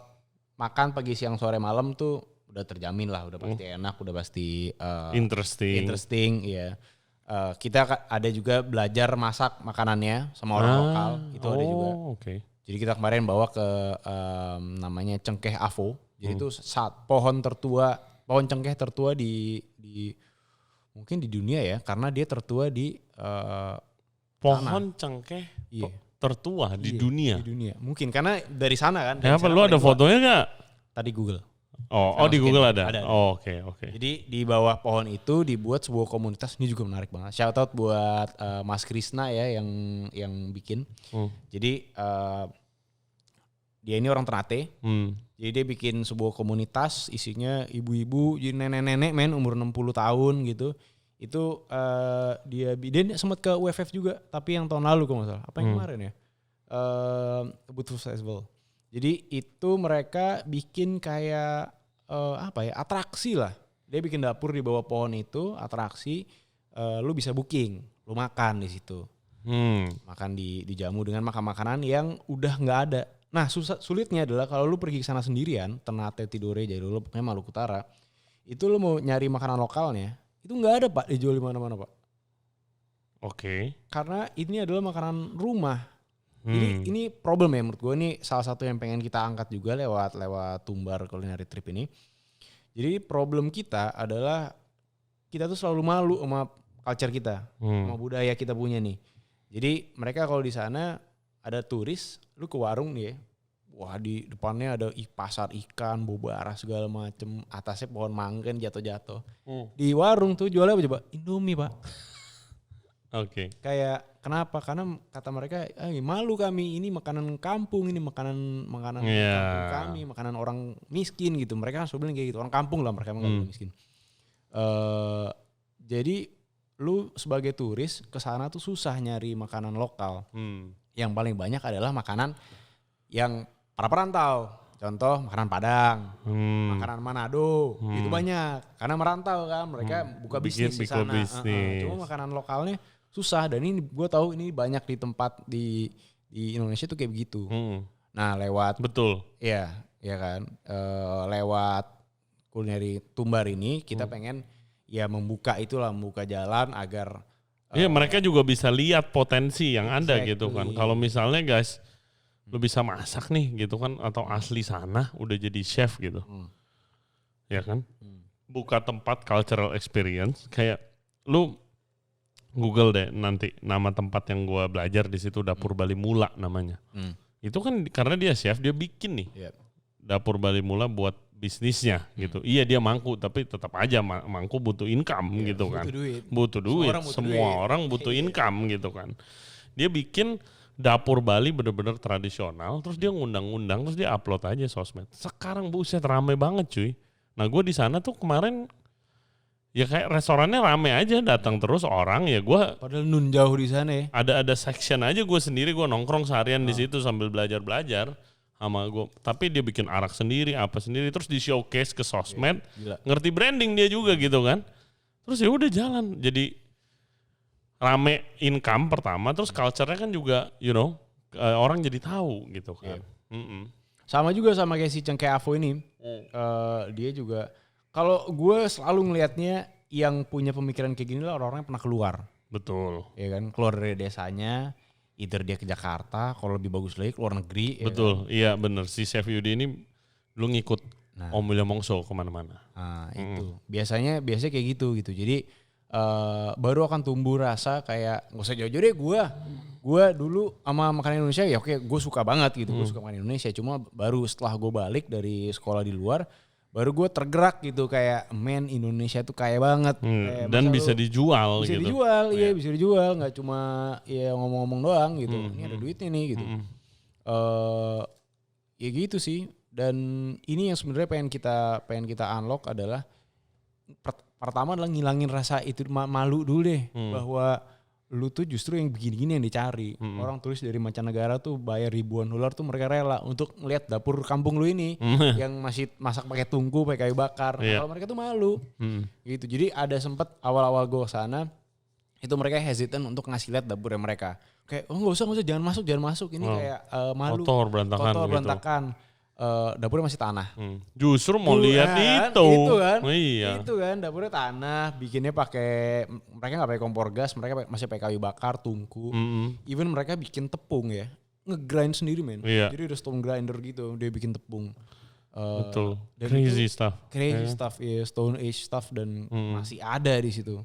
makan pagi, siang, sore, malam tuh udah terjamin lah, udah pasti enak, udah pasti interesting, ya. Kita ada juga belajar masak makanannya sama orang lokal, itu ada juga. Okay. Jadi kita kemarin bawa ke namanya cengkeh Avo. Jadi itu pohon cengkeh tertua di mungkin di dunia ya, karena dia tertua di pohon cengkeh tertua di dunia. Di dunia. Mungkin karena dari sana kan. Ya, lu ada fotonya nggak? Tadi Google. Oh di Google ada. Oke. Jadi di bawah pohon itu dibuat sebuah komunitas, ini juga menarik banget. Shout out buat Mas Krisna ya yang bikin. Jadi dia ini orang Ternate. Jadi dia bikin sebuah komunitas isinya ibu-ibu, jadi nenek-nenek umur 60 tahun gitu. Itu dia sempat ke UFF juga, tapi yang tahun lalu kalau nggak salah. Apa yang kemarin ya? Food Festival. Jadi itu mereka bikin kayak atraksi lah. Dia bikin dapur di bawah pohon itu, atraksi. Lu bisa booking, lu makan di situ. Makan dijamu dengan makanan yang udah nggak ada. Nah sulitnya adalah kalau lu pergi ke sana sendirian, Ternate, Tidore, Jailulo, pokoknya Maluku Utara, itu lu mau nyari makanan lokalnya, itu nggak ada Pak, dijual di mana-mana Pak. Oke. Karena ini adalah makanan rumah. Jadi ini problem ya menurut gue, ini salah satu yang pengen kita angkat juga lewat Tumbar Culinary Trip ini. Jadi problem kita adalah kita tuh selalu malu sama culture kita, sama budaya kita punya nih. Jadi mereka kalau di sana ada turis, lu ke warung nih ya, wah di depannya ada pasar ikan, bobara segala macem, atasnya pohon mangga jatuh-jatuh. Di warung tuh jualnya apa coba? Indomie Pak. Oke. Kayak kenapa? Karena kata mereka, malu kami, ini makanan kampung, ini makanan kampung kami, makanan orang miskin gitu. Mereka kan selalu bilang kayak gitu, orang kampung lah, mereka emang gak miskin. Jadi lu sebagai turis ke sana tuh susah nyari makanan lokal. Yang paling banyak adalah makanan yang para perantau. Contoh makanan Padang, makanan Manado, itu banyak. Karena merantau kan, mereka buka bisnis di sana. Cuma makanan lokalnya susah, dan ini gue tahu ini banyak di tempat di Indonesia tuh kayak begitu. Nah lewat ya kan, lewat Culinary Tumbar ini kita pengen ya membuka jalan agar mereka juga bisa lihat potensi yang ada gitu kan. Kalau misalnya guys, lu bisa masak nih gitu kan, atau asli sana udah jadi chef gitu. Ya kan? Buka tempat cultural experience, kayak lu Google deh nanti nama tempat yang gua belajar di situ, Dapur Bali Mula namanya. Itu kan karena dia chef, dia bikin nih Dapur Bali Mula buat bisnisnya gitu. Iya dia mangku, tapi tetap aja mangku butuh income gitu kan. Butuh duit. Semua orang butuh income gitu kan. Dia bikin Dapur Bali bener-bener tradisional, terus dia ngundang-undang, terus dia upload aja sosmed. Sekarang buset rame banget cuy. Nah gue di sana tuh kemarin ya kayak restorannya rame aja, datang terus orang ya gue. Padahal nun jauh di sana ya. Ada section aja gue sendiri, gue nongkrong seharian di situ sambil belajar sama gue. Tapi dia bikin arak sendiri, apa sendiri, terus di showcase ke sosmed, ngerti branding dia juga gitu kan. Terus ya udah jalan, jadi rame income pertama, terus culture-nya kan juga orang jadi tahu gitu kan. Sama juga sama kayak si Cengkeh Avo ini, dia juga kalau gue selalu ngelihatnya yang punya pemikiran kayak gini lah orang-orang yang pernah keluar. Betul. Ya kan, keluar dari desanya, either dia ke Jakarta, kalau lebih bagus lagi keluar negeri. Betul, iya bener. Si Chef Yudi ini lu ngikut Om William Wongso kemana-mana. Nah itu, biasanya kayak gitu. Jadi baru akan tumbuh rasa kayak nggak usah jauh-jauh deh gue dulu sama makanan Indonesia ya oke gue suka banget gitu, gue suka makanan Indonesia, cuma baru setelah gue balik dari sekolah di luar baru gue tergerak gitu kayak Indonesia tuh kaya banget dan bisa dijual bisa gitu. Bisa dijual nggak cuma ya ngomong-ngomong doang gitu, ini ada duitnya nih gitu. Ya gitu sih, dan ini yang sebenarnya pengen kita unlock adalah pertama adalah ngilangin rasa itu malu dulu deh, bahwa lu tuh justru yang begini-gini yang dicari. Orang turis dari mancanegara tuh bayar ribuan dolar tuh mereka rela untuk ngeliat dapur kampung lu ini yang masih masak pakai tungku, pakai kayu bakar. Nah, kalau mereka tuh malu. Gitu. Jadi ada sempet awal-awal gue kesana itu mereka hesitant untuk ngasih lihat dapurnya mereka. Kayak nggak usah jangan masuk. Ini kayak malu. Kotor berantakan gitu. Dapurnya masih tanah. Justru mau lihat itu. Itu kan. Iya. Itu kan dapurnya tanah, bikinnya pakai mereka nggak pakai kompor gas, mereka masih pakai kayu bakar, tungku. Even mereka bikin tepung ya, ngegrind sendiri men. Iya. Jadi udah stone grinder gitu, dia bikin tepung. Betul. Dan Crazy stuff. Crazy stuff ya, Stone Age stuff dan masih ada di situ.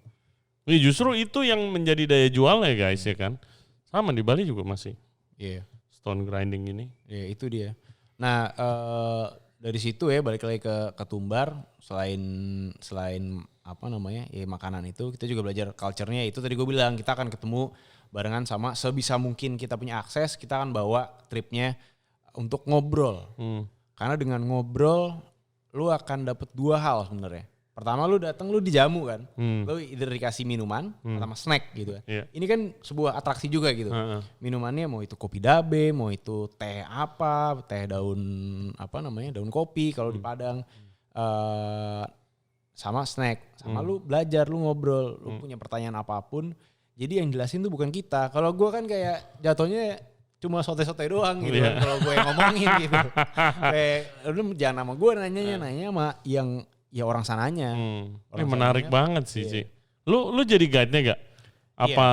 Justru itu yang menjadi daya jual ya guys ya kan. Sama di Bali juga masih. Iya. Stone grinding ini. Iya itu dia. Nah dari situ ya balik lagi ke Tumbar, selain apa namanya ya makanan itu kita juga belajar culture-nya. Itu tadi gue bilang kita akan ketemu barengan sama sebisa mungkin kita punya akses, kita akan bawa tripnya untuk ngobrol. Karena dengan ngobrol lu akan dapet dua hal sebenarnya. Pertama lu datang lu dijamu kan, lu either dikasih minuman sama snack gitu kan. Yeah. Ini kan sebuah atraksi juga gitu. Minumannya mau itu kopi dabe, mau itu teh apa, teh daun apa namanya, daun kopi kalau di Padang. Sama snack, sama lu belajar, lu ngobrol, lu punya pertanyaan apapun. Jadi yang jelasin tuh bukan kita. Kalau gue kan kayak jatuhnya cuma sote-sote doang gitu kan. Kalau gue yang ngomongin gitu. Kayak lu jangan sama gue nanya sama yang ya orang sananya. Ini menarik banget sih, Ci. Lu jadi guide-nya gak? Apa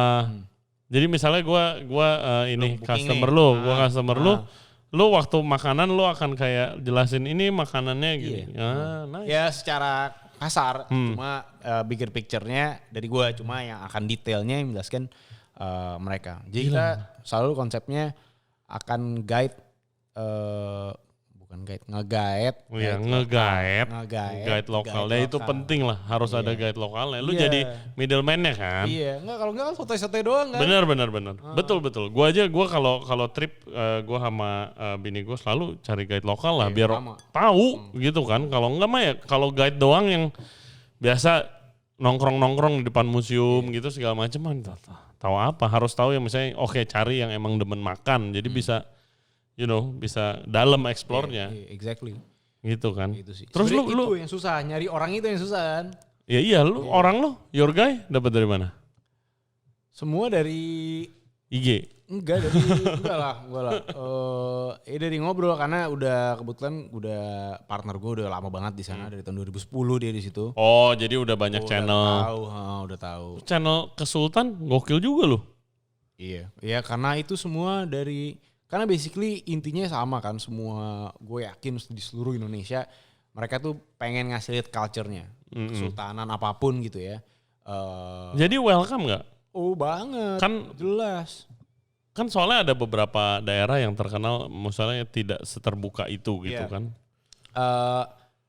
jadi misalnya gua ini customer lu, gua customer lu waktu makanan lu akan kayak jelasin ini makanannya gini. Nice. Ya secara kasar, cuma bigger picture-nya dari gua, cuma yang akan detailnya yang menjelaskan mereka. Jadi kita selalu konsepnya akan guide bukan guide, nge-guide. Oh iya, nge-guide lokalnya itu penting lah, harus ada guide lokalnya. Lu jadi middleman-nya kan? Iya, kalau enggak kan sote-sote doang kan? Bener. Betul. Gua kalau trip gua sama bini gua selalu cari guide lokal lah biar tahu gitu kan. Kalau enggak mah ya kalau guide doang yang biasa nongkrong di depan museum gitu segala macam mah tahu apa, harus tahu yang misalnya cari yang emang demen makan. Jadi bisa bisa dalam explore-nya. Exactly. Gitu kan. Gitu sih. Terus lu itu yang susah, nyari orang itu yang susah kan. Iya, orang lu, your guy dapat dari mana? Semua dari IG. Enggak lah. Dari ngobrol karena kebetulan partner gue udah lama banget di sana dari tahun 2010 dia di situ. Oh, jadi udah banyak channel. Udah tahu. Channel Kesultan gokil juga loh. Iya. Ya karena itu semua karena basically intinya sama kan, semua gue yakin di seluruh Indonesia mereka tuh pengen ngasih lihat culture-nya, kesultanan apapun gitu ya. Jadi welcome nggak? Oh banget, kan jelas. Kan soalnya ada beberapa daerah yang terkenal misalnya tidak seterbuka itu gitu kan.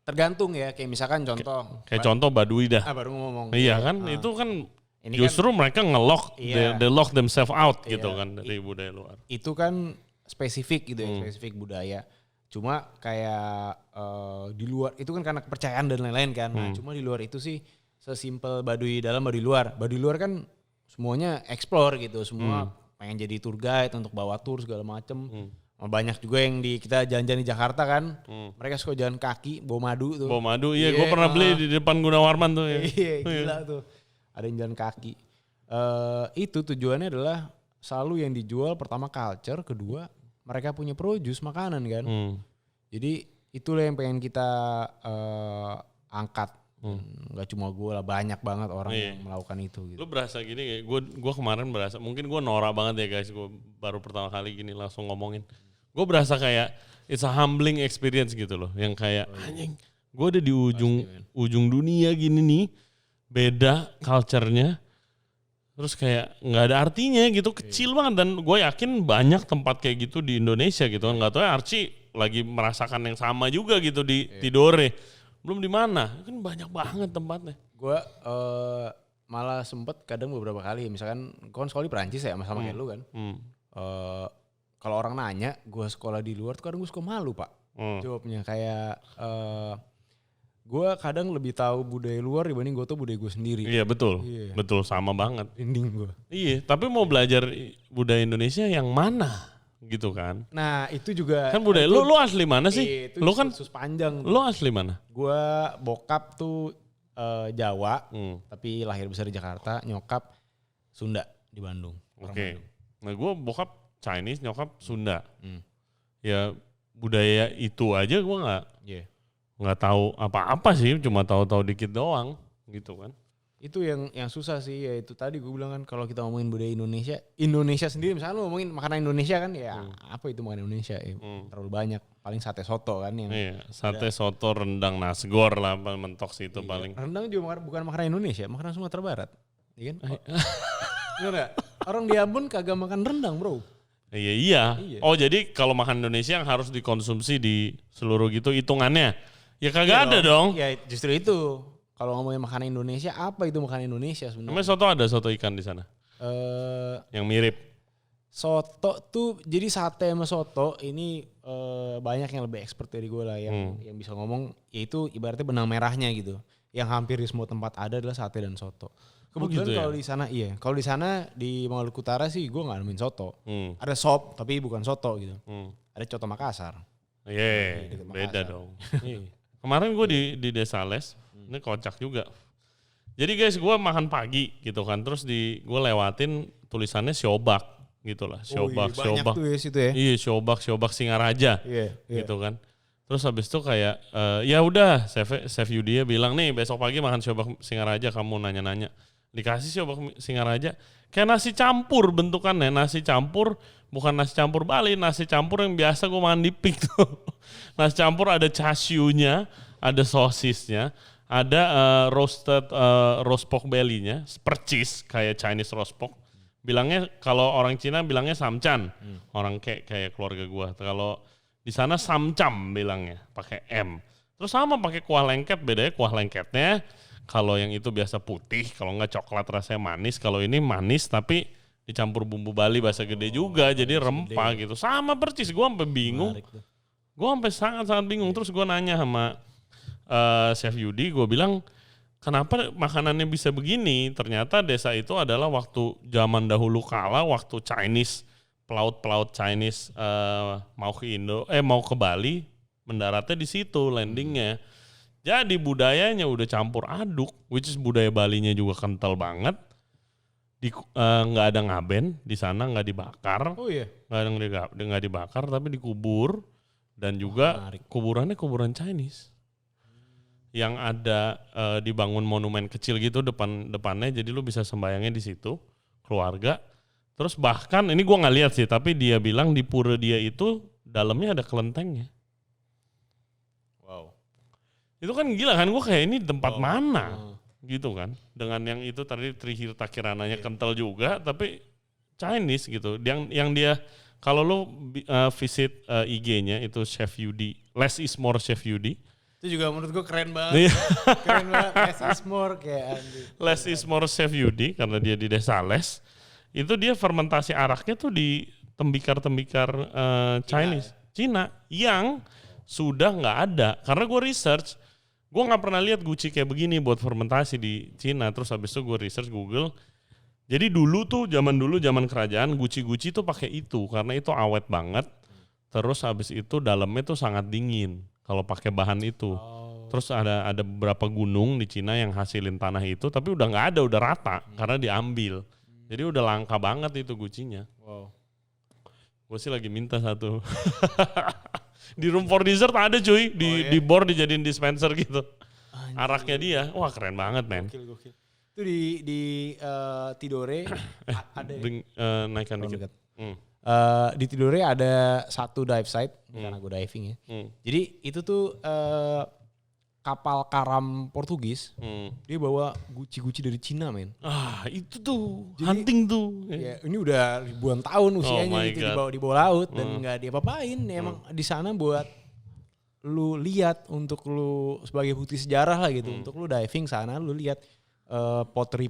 Tergantung ya, kayak misalkan contoh. Kayak contoh Baduy dah. Baru ngomong. Iya kan, itu kan justru mereka nge-lock, they lock themselves out gitu kan dari budaya luar. Itu kan spesifik gitu ya, spesifik budaya. Cuma kayak di luar, itu kan karena kepercayaan dan lain-lain kan. Nah cuma di luar itu sih sesimpel Baduy dalam, Baduy luar. Baduy luar kan semuanya explore gitu, semua pengen jadi tour guide untuk bawa tour segala macem. Banyak juga yang kita jalan-jalan di Jakarta kan, mereka suka jalan kaki, bawa madu tuh. Bawa madu, iya gue pernah beli di depan Gunawarman tuh ya. Iya gila tuh, ada yang jalan kaki. Itu tujuannya adalah selalu yang dijual pertama culture, kedua mereka punya produce makanan kan. Jadi itulah yang pengen kita angkat. Gak cuma gue lah, banyak banget orang yang melakukan itu gitu. Lu berasa gini, gue kemarin berasa, mungkin gue norak banget ya guys, gue baru pertama kali gini langsung ngomongin. Gue berasa kayak it's a humbling experience gitu loh, yang kayak anjing, gue ada di ujung dunia gini nih, beda culture-nya. Terus kayak nggak ada artinya gitu, kecil banget, dan gue yakin banyak tempat kayak gitu di Indonesia gitu kan. Nggak tahu ya Archie lagi merasakan yang sama juga gitu di Tidore, belum di mana, kan banyak banget tempatnya. Gue malah sempet kadang beberapa kali, misalkan gue kan sekolah di Perancis ya, sama kayak lu kan. Kalau orang nanya gue sekolah di luar tuh kadang gue suka malu pak, jawabnya kayak gue kadang lebih tahu budaya luar dibanding gue tahu budaya gue sendiri. Iya betul, betul sama banget. Ending gue. Iya, tapi mau belajar budaya Indonesia yang mana gitu kan? Nah itu juga. Kan budaya lu asli mana sih? Itu Lu kan sus panjang. lu asli mana? Gue bokap tuh Jawa, tapi lahir besar di Jakarta. Nyokap Sunda di Bandung. Oke. Nah gue bokap Chinese, nyokap Sunda. Ya budaya itu aja gue nggak tahu apa-apa sih, cuma tahu-tahu dikit doang gitu kan. Itu yang susah sih, ya itu tadi gue bilang kan kalau kita ngomongin budaya Indonesia sendiri, misalnya lu ngomongin makanan Indonesia kan ya apa itu makanan Indonesia ya, terlalu banyak, paling sate soto kan yang sate soto, rendang, nasgor lah mentok sih itu paling. Rendang juga bukan makanan Indonesia, makanan Sumatera Barat, iya kan? Bener gak? Orang di Ambon kagak makan rendang bro. Iya. Oh jadi kalau makan Indonesia yang harus dikonsumsi di seluruh gitu hitungannya, ya kagak ada dong. Ya justru itu. Kalau ngomongin makanan Indonesia, apa itu makanan Indonesia sebenarnya? Namanya soto, ada soto ikan di sana. Yang mirip. Soto tuh, jadi sate sama soto ini banyak yang lebih expert dari gue lah yang bisa ngomong. Yaitu ibaratnya benang merahnya gitu. Yang hampir di semua tempat ada adalah sate dan soto. Kebetulan gitu ya? kalau di sana kalau di sana di Maluku Utara sih gue nggak nemuin soto. Ada sop tapi bukan soto gitu. Ada coto Makassar. Iya, beda dong. Kemarin gue di Desa Les. Ini kocak juga. Jadi guys, gue makan pagi gitu kan, terus gue lewatin tulisannya Siobak gitu lah, Siobak. Banyak tuh ya situ ya. Iya, Siobak Singaraja, gitu kan. Terus habis itu kayak ya udah, Chef Yudi bilang nih besok pagi makan Siobak Singaraja, kamu nanya-nanya. Dikasih Siobak Singaraja, kayak nasi campur bentukannya, nasi campur bukan nasi campur Bali, nasi campur yang biasa gue makan di Pik tuh. Nasi campur ada chashu-nya, ada sosisnya. Ada roast pork belly-nya, percis kayak Chinese roast pork. Bilangnya kalau orang Cina bilangnya samcan. Orang kayak keluarga gua. Kalau di sana samcam bilangnya, pakai M. Terus sama pakai kuah lengket, bedanya kuah lengketnya kalau yang itu biasa putih, kalau enggak coklat rasanya manis, kalau ini manis tapi dicampur bumbu Bali bahasa gede juga, jadi rempah gitu. Sama percis, gua sampai bingung. Gua sampai sangat-sangat bingung, terus gua nanya sama Chef Yudi, gue bilang kenapa makanannya bisa begini? Ternyata desa itu adalah waktu zaman dahulu kala, waktu Chinese pelaut Chinese mau ke Bali, mendaratnya di situ landingnya. Jadi budayanya udah campur aduk, which is budaya Balinya juga kental banget. Nggak ada ngaben di sana, nggak dibakar. Oh iya. Nggak dibakar, tapi dikubur dan juga kuburannya kuburan Chinese. Yang ada dibangun monumen kecil gitu depannya, jadi lu bisa sembayangnya di situ keluarga. Terus bahkan ini gue nggak lihat sih, tapi dia bilang di pura dia itu dalamnya ada kelentengnya. Wow, itu kan gila kan, gue kayak ini tempat mana gitu kan, dengan yang itu tadi Trihirta Kirananya kental juga, tapi Chinese gitu. Yang dia kalau lu visit IG-nya itu Chef Yudi, Less is More Chef Yudi. Itu juga menurut gue keren banget. Keren banget, less is more kayak Andi. Less is More Chef Yudi, karena dia di Desa Les. Itu dia fermentasi araknya tuh di tembikar-tembikar Chinese. Cina yang sudah nggak ada. Karena gue research, gue nggak pernah lihat guci kayak begini buat fermentasi di Cina. Terus habis itu gue research Google. Jadi dulu tuh zaman kerajaan guci tuh pakai itu karena itu awet banget. Terus habis itu dalamnya tuh sangat dingin kalau pakai bahan itu. Terus ada beberapa gunung di Cina yang hasilin tanah itu, tapi udah nggak ada, udah rata karena diambil. Jadi udah langka banget itu gucinya. Wow. Gue sih lagi minta satu. Di Room for Dessert ada cuy, di bor dijadiin dispenser gitu. Araknya dia, wah keren banget men. Gokil. Itu di Tidore ada. Naikkan dikit. Di Tidore ada satu dive site, karena gue diving ya. Jadi itu tuh kapal karam Portugis, dia bawa guci dari Cina men. Itu tuh, jadi, hunting tuh. Ya, ini udah ribuan tahun usianya itu di bawah laut dan nggak diapa-apain. Emang di sana buat lu lihat, untuk lu sebagai bukti sejarah lah gitu. Untuk lu diving sana, lu lihat pottery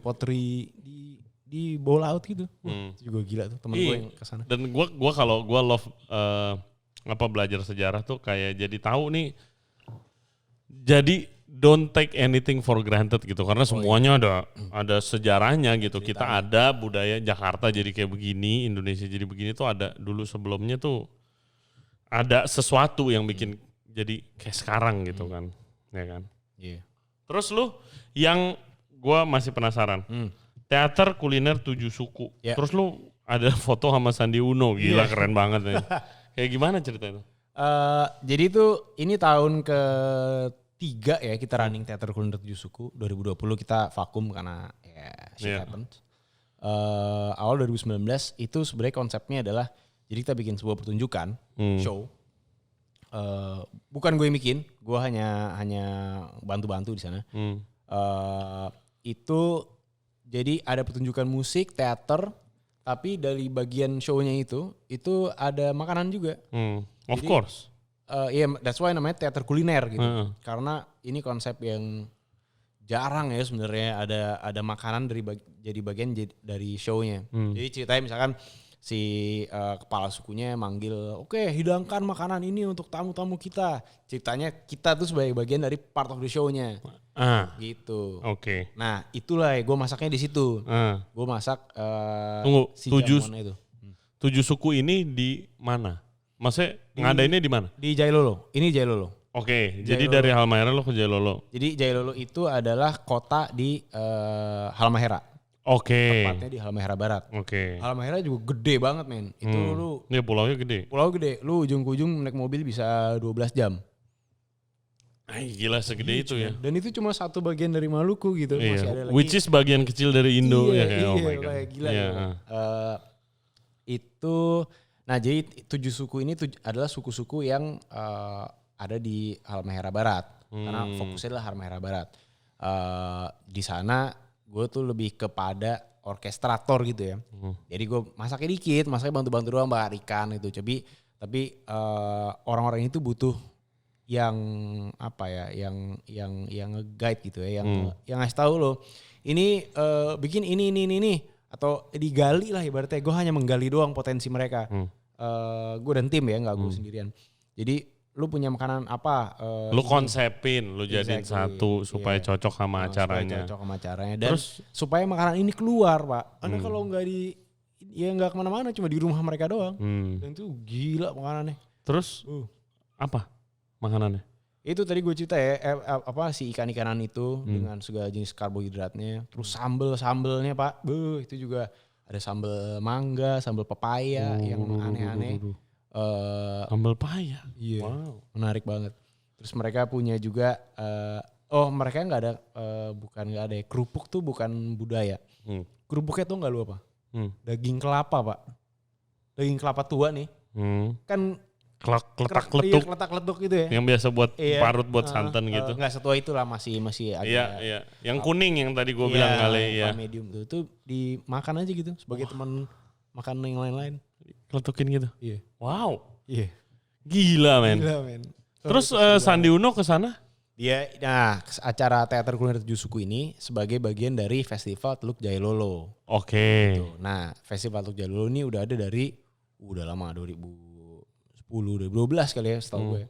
di bawah laut gitu. Itu juga gila tuh temen gue yang kesana. Dan gue kalau gue love belajar sejarah tuh kayak jadi tahu nih. Jadi don't take anything for granted gitu karena semuanya ada sejarahnya gitu. Kita ada budaya Jakarta jadi kayak begini, Indonesia jadi begini tuh ada dulu sebelumnya tuh ada sesuatu yang bikin jadi kayak sekarang gitu kan, ya kan. Iya. Terus lu yang gua masih penasaran, teater kuliner 7 suku. Yeah. Terus lu ada foto sama Sandi Uno, gila keren banget nih. Kayak gimana ceritanya? Jadi tuh ini tahun ke-3 ya kita running teater kuliner 7 suku. 2020 kita vakum karena ya shit happens. Awal 2019 itu sebenarnya konsepnya adalah jadi kita bikin sebuah pertunjukan show. Bukan gue yang bikin, gue hanya bantu-bantu di sana. Itu jadi ada pertunjukan musik, teater, tapi dari bagian show-nya itu ada makanan juga. Of course. Iya, that's why namanya teater kuliner gitu. Karena ini konsep yang jarang ya sebenarnya ada makanan jadi bagian dari show-nya. Jadi ceritanya misalkan si kepala sukunya manggil, oke, hidangkan makanan ini untuk tamu-tamu kita. Ceritanya kita tuh sebagai bagian dari part of the show-nya. Gitu. Oke. Nah, itulah ya gue masaknya di situ. Gue masak Tunggu, si 7 jamuan itu. 7 suku ini di mana? Maksudnya ngadainnya di mana? Di Jailolo. Ini Jailolo. Oke, jadi dari Halmahera lo ke Jailolo. Jadi Jailolo itu adalah kota di Halmahera. Oke. Tepatnya di Halmahera Barat. Oke. Halmahera juga gede banget men. Itu lu Ini pulaunya gede. pulau gede. Lu ujung ke ujung naik mobil bisa 12 jam. Gila segede itu ya. Dan itu cuma satu bagian dari Maluku gitu. Iya. Masih ada lagi. Which is bagian kecil dari Indo ya kayak oh my god. Kayak gila. Iya. Ya. Itu, nah jadi 7 suku ini adalah suku-suku yang ada di Halmahera Barat. Karena fokusnya adalah Halmahera Barat. Di sana gue tuh lebih kepada orkestrator gitu ya. Jadi gue masaknya dikit, masaknya bantu-bantu doang bakar ikan gitu. Tapi orang-orang itu butuh yang apa ya, yang nge-guide gitu ya, yang ngasih tahu lo, ini bikin ini atau digali lah ibaratnya. Gue hanya menggali doang potensi mereka. Gue dan tim ya, nggak gue sendirian. Jadi lu punya makanan apa? Lu konsepin, lu jadiin satu supaya cocok sama acaranya. Supaya cocok sama acaranya dan terus, supaya makanan ini keluar pak. Karena kalau nggak ya nggak kemana-mana, cuma di rumah mereka doang. Dan itu gila makanannya. Terus apa makanannya? Itu tadi gue cerita ya, si ikan-ikanan itu dengan segala jenis karbohidratnya. Terus sambelnya pak, itu juga ada sambel mangga, sambel pepaya yang aneh-aneh. Sambal paya. Iya. Wow. Menarik banget. Terus mereka punya juga mereka nggak ada nggak ada ya. Kerupuk tuh bukan budaya. Kerupuknya tuh nggak lu apa? Daging kelapa pak. Daging kelapa tua nih. Kan Letak-letuk. Iya, letak-letuk gitu ya. Yang biasa buat parut buat santan gitu. Nggak setua itulah masih agak. Iya. Yang kuning yang tadi gue bilang kali ya. Medium tuh dimakan aja gitu sebagai teman makan yang lain-lain. Letukin gitu. Iya. Wow. Iya. Gila men. Terus Sandi Uno kesana? Nah acara teater kuliner 7 suku ini sebagai bagian dari Festival Teluk Jailolo. Oke. Gitu. Nah Festival Teluk Jailolo ini udah ada dari udah lama 2010, 2012 kali ya setahu gue.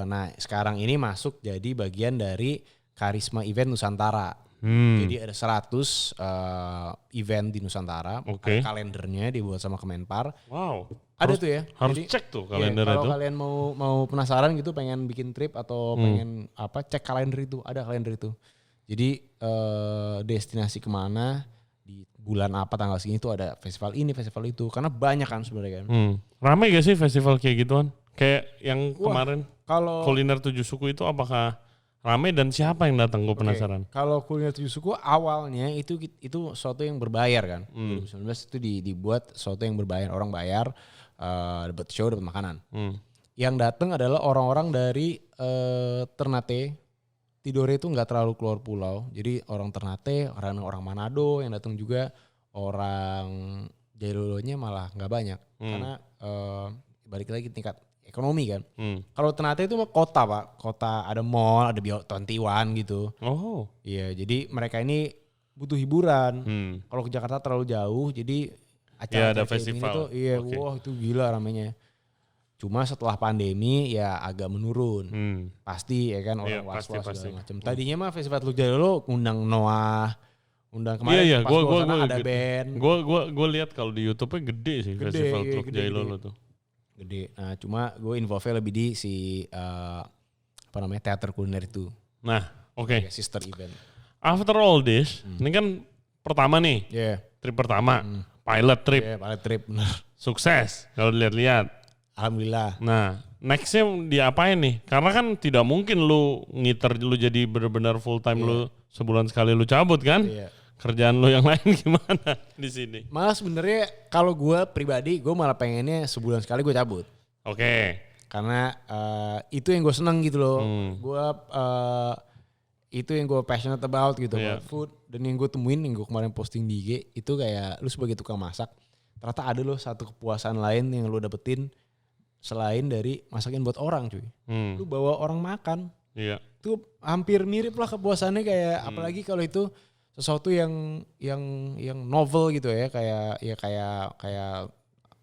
Nah sekarang ini masuk jadi bagian dari Karisma Event Nusantara. Jadi ada 100 event di Nusantara. Ada kalendernya dibuat sama Kemenpar. Wow. Ada tuh ya. Harus jadi, cek tuh kalender itu. Kalau kalian mau penasaran gitu pengen bikin trip atau pengen cek kalender itu. Ada kalender itu. Jadi destinasi kemana di bulan apa tanggal segini tuh ada festival ini festival itu. Karena banyak kan sebenarnya kan. Ramai gak sih festival kayak gituan? Kayak yang kemarin kalau kuliner 7 suku itu apakah ramai dan siapa yang datang? Gue penasaran. Kalau kuliner 7 suku awalnya itu sesuatu yang berbayar kan. 2019 itu dibuat sesuatu yang berbayar. Orang bayar, dapat show, dapat makanan. Yang datang adalah orang-orang dari Ternate. Tidore itu nggak terlalu keluar pulau. Jadi orang Ternate, orang Manado yang datang juga. Orang Jailolo-nya malah nggak banyak. Karena balik lagi tingkat ekonomi kan. Kalau Ternate itu kota pak, kota ada mall, ada Bio21 gitu. Oh. Iya, jadi mereka ini butuh hiburan. Kalau ke Jakarta terlalu jauh, jadi acara ada festival. Itu, wah itu gila ramenya. Cuma setelah pandemi ya agak menurun. Pasti ya kan Iya, orang was-was pasti. segala macam. Tadinya mah festival Teluk Jailolo undang Noah, undang kemarin pas gua sana ada band. Gue lihat kalau di YouTube-nya gede sih festival Teluk Jailolo tuh. Gede. Nah, cuma gue involve lebih di si teater kuliner itu. Nah, oke. Sister event. After all this, ini kan pertama nih. Iya. Trip pertama, pilot trip. Iya, pilot trip bener. Sukses kalau dilihat-lihat. Alhamdulillah. Nah, nextnya diapain nih? Karena kan tidak mungkin lu ngiter lu jadi benar-benar full time lu sebulan sekali lu cabut kan? Iya. Kerjaan lu yang lain gimana di sini? Malah sebenarnya kalau gue pribadi, gue malah pengennya sebulan sekali gue cabut. Oke. Karena itu yang gue seneng gitu loh. Gue itu yang gue passionate about gitu, about food. Dan yang gue temuin, yang gue kemarin posting di IG, itu kayak lu sebagai tukang masak, ternyata ada loh satu kepuasan lain yang lu dapetin selain dari masakin buat orang cuy. Lu bawa orang makan. Iya. Itu hampir mirip lah kepuasannya kayak apalagi kalau itu sesuatu yang novel gitu ya, kayak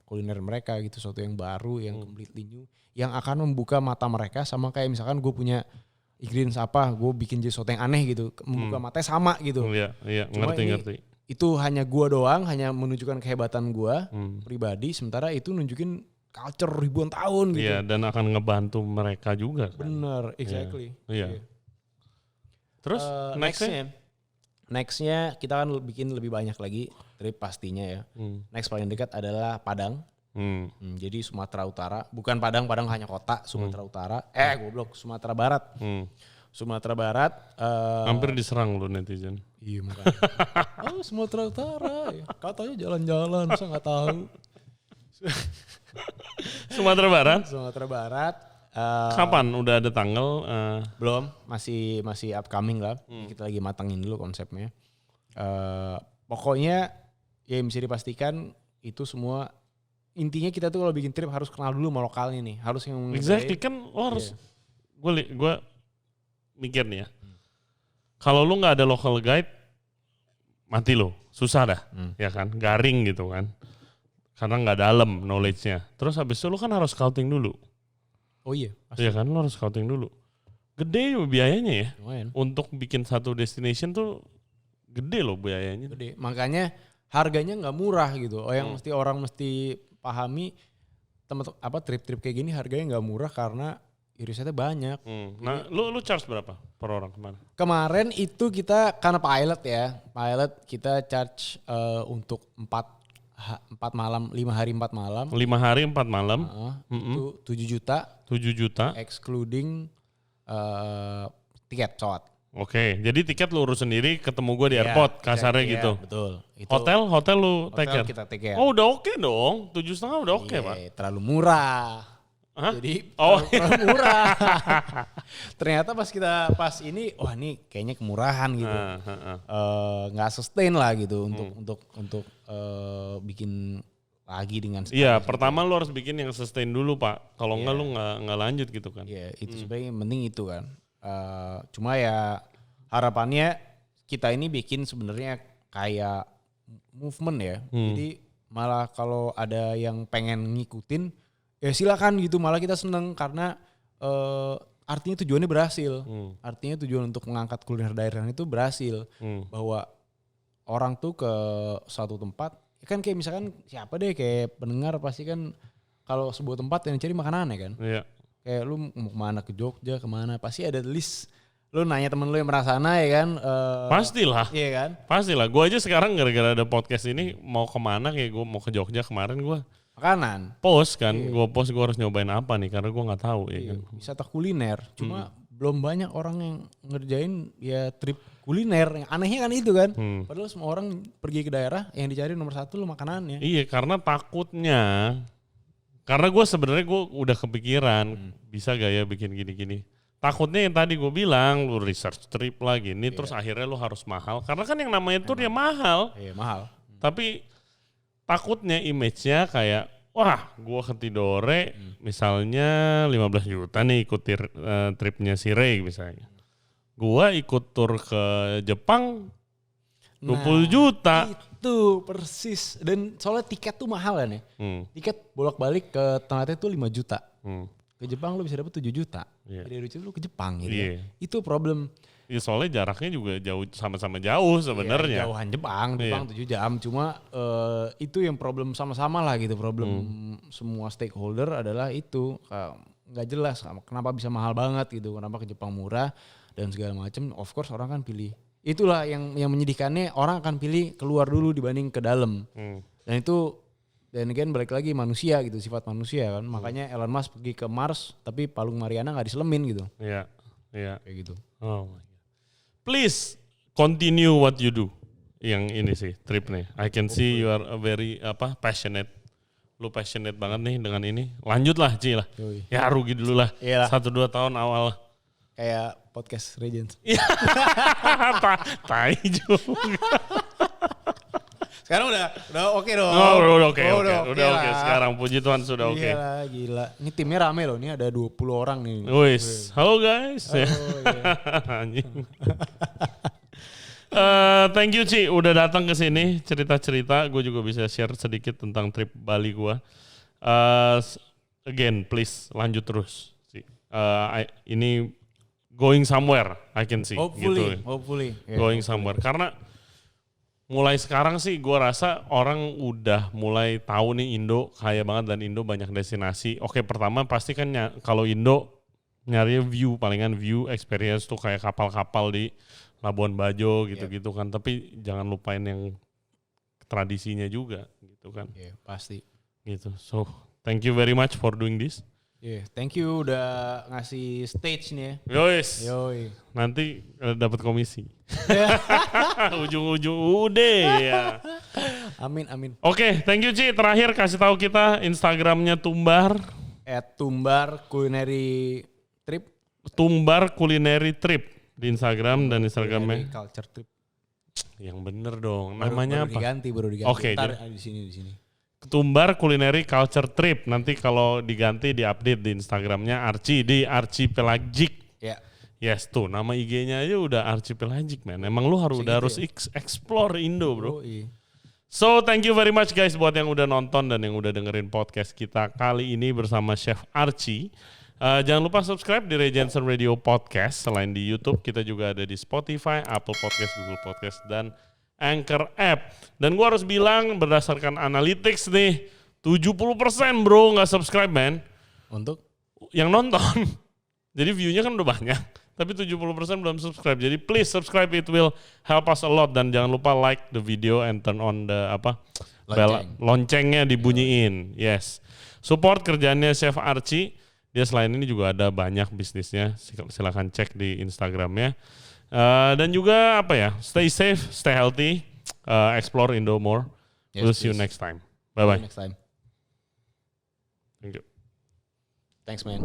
kuliner mereka gitu, sesuatu yang baru, yang completely new, yang akan membuka mata mereka sama kayak misalkan gue punya ingredients apa, gue bikin jadi sesuatu yang aneh gitu, membuka matanya sama gitu. Iya, Cuma ngerti. Itu hanya gue doang, hanya menunjukkan kehebatan gue pribadi, sementara itu nunjukin culture ribuan tahun gitu. Iya, dan akan ngebantu mereka juga kan. Bener, exactly. Iya. Terus nextnya kita kan bikin lebih banyak lagi trip pastinya ya. Next paling dekat adalah Padang. Jadi Sumatera Utara, bukan Padang hanya kota, Sumatera Utara. Sumatera Barat. Sumatera Barat. Hampir diserang lu netizen. Iya makanya. Sumatera Utara, ya. Katanya jalan-jalan, saya nggak tahu. Sumatera Barat. Sumatera Barat. Kapan? Udah ada tanggal? Belum, masih upcoming lah. Kita lagi matangin dulu konsepnya. Pokoknya ya yang bisa dipastikan itu semua intinya kita tuh kalau bikin trip harus kenal dulu sama lokalnya nih. Harus yang exactly kan lo harus. Gue mikir nih ya. Kalau lu nggak ada local guide, mati lo, susah dah, ya kan? Garing gitu kan. Karena nggak dalam knowledge-nya. Terus habis itu lu kan harus scouting dulu. Oh iya. Iya kan, lu harus scouting dulu. Gede biayanya ya. Lumayan. Untuk bikin satu destination tuh gede loh biayanya. Gede. Makanya harganya nggak murah gitu. Yang mesti orang mesti pahami trip-trip kayak gini harganya nggak murah karena risetnya banyak. Nah, lu charge berapa per orang kemana? Kemarin itu kita karena pilot kita charge untuk 4 malam, 5 hari 4 malam. 5 hari 4 malam. Itu 7 juta. 7 juta. Excluding tiket pesawat. Oke, jadi tiket lu urus sendiri, ketemu gue di airport, kasarnya gitu. Betul. Itu Hotel lu take care? Kita take care. Oh udah oke dong, 7,5 udah oke Pak. Terlalu murah. Hah? Jadi terlalu murah. Ternyata pas ini, wah ini kayaknya kemurahan gitu. Nggak sustain lah gitu untuk bikin lagi dengan. Iya, pertama lu harus bikin yang sustain dulu Pak. Kalau enggak lu nggak lanjut gitu kan. Iya, itu sebenarnya yang penting itu kan. Cuma ya harapannya kita ini bikin sebenarnya kayak movement ya. Jadi malah kalau ada yang pengen ngikutin ya silakan gitu, malah kita seneng karena artinya tujuannya berhasil. Artinya tujuan untuk mengangkat kuliner daerah itu berhasil. Bahwa orang tuh ke suatu tempat, kan kayak misalkan siapa deh kayak pendengar pasti kan kalau sebuah tempat yang cari makanan ya kan. Iya. Kayak lu mau kemana, ke Jogja kemana, pasti ada list. Lu nanya temen lu yang merasa sana ya kan. Pastilah. Iya kan. Pastilah. Gue aja sekarang gara-gara ada podcast ini mau kemana, kayak gue mau ke Jogja kemarin gue. Makanan. Post kan, gue harus nyobain apa nih karena gue nggak tahu ya kan. Wisata kuliner, cuma belum banyak orang yang ngerjain ya trip kuliner. Yang anehnya kan itu kan. Padahal semua orang pergi ke daerah yang dicari nomor 1 lu makanannya. Iya, karena takutnya. Karena gue sebenarnya gue udah kepikiran bisa gak ya bikin gini-gini. Takutnya yang tadi gue bilang lu research trip lah gini, terus akhirnya lu harus mahal. Karena kan yang namanya tour ya mahal. Iya mahal. Tapi takutnya image-nya kayak, wah gue ke Tidore misalnya 15 juta nih ikut tripnya si Ray misalnya. Gue ikut tour ke Jepang 20 juta. Itu persis. Dan soalnya tiket tuh mahal kan ya. Tiket bolak-balik ke Ternate tuh 5 juta. Ke Jepang lu bisa dapet 7 juta. Jadi dari situ lu ke Jepang gitu. Itu problem. Ya soalnya jaraknya juga jauh, sama-sama jauh sebenarnya. Jauhan Jepang 7 jam. Cuma itu yang problem sama-sama lah gitu. Problem semua stakeholder adalah itu. Gak jelas kenapa bisa mahal banget gitu. Kenapa ke Jepang murah dan segala macam. Of course orang kan pilih. Itulah yang menyedihkannya, orang akan pilih keluar dulu dibanding ke dalam. Dan itu, dan again balik lagi manusia gitu, sifat manusia kan. Makanya Elon Musk pergi ke Mars tapi Palung Mariana gak diselemin gitu. Iya. Kayak gitu. Oh my God. Please continue what you do. Yang ini sih trip nih. I can see you are a very passionate. Lu passionate banget nih dengan ini. Lanjutlah Ci lah. Ya rugi dulu lah. 1-2 tahun awal. Kayak podcast Regents. Tai juga. Sekarang udah oke dong. Udah oke. Sekarang puji Tuhan sudah oke. Gila. Ini timnya rame loh. Ini ada 20 orang nih. Wis. Halo guys. Anjing. Thank you Ci udah datang ke sini cerita-cerita. Gue juga bisa share sedikit tentang trip Bali gue. Again, please lanjut terus. Ini going somewhere, I can see. Hopefully. Going somewhere. Karena mulai sekarang sih gue rasa orang udah mulai tahu nih Indo kaya banget dan Indo banyak destinasi. Oke, pertama pasti kan kalau Indo nyari view, palingan view experience tuh kayak kapal-kapal di Labuan Bajo gitu-gitu kan. Tapi jangan lupain yang tradisinya juga gitu kan. Pasti. Gitu. So, thank you very much for doing this. Thank you udah ngasih stage nih ya. Yoi. Nanti dapat komisi. Ujung-ujung udah ya. Amin. Oke, thank you Ci. Terakhir kasih tahu kita Instagramnya Tumbar. @tumbar culinary trip. Tumbar culinary trip di Instagram dan Instagramnya. Culture trip. Yang bener dong. Namanya baru apa? Baru diganti. Oke. Di sini. Tumbar Culinary Culture Trip. Nanti kalau diganti diupdate di Instagramnya Archie di Archipelagic. Yes tuh nama IG-nya aja udah Archipelagic man. Emang lu harus explore Indo bro. So thank you very much guys buat yang udah nonton dan yang udah dengerin podcast kita kali ini bersama Chef Archie. Jangan lupa subscribe di Regensen Radio Podcast. Selain di YouTube kita juga ada di Spotify, Apple Podcast, Google Podcast dan Anchor app. Dan gue harus bilang berdasarkan analytics nih 70% bro gak subscribe man. Untuk? Yang nonton. Jadi view-nya kan udah banyak. Tapi 70% belum subscribe. Jadi please subscribe, it will help us a lot. Dan jangan lupa like the video and turn on the loncengnya dibunyiin. Yes. Support kerjaannya Chef Archie. Dia selain ini juga ada banyak bisnisnya. Silakan cek di Instagramnya. Dan juga stay safe, stay healthy, explore Indo more. We'll see you next time. Bye-bye. Next time. Thank you. Thanks man.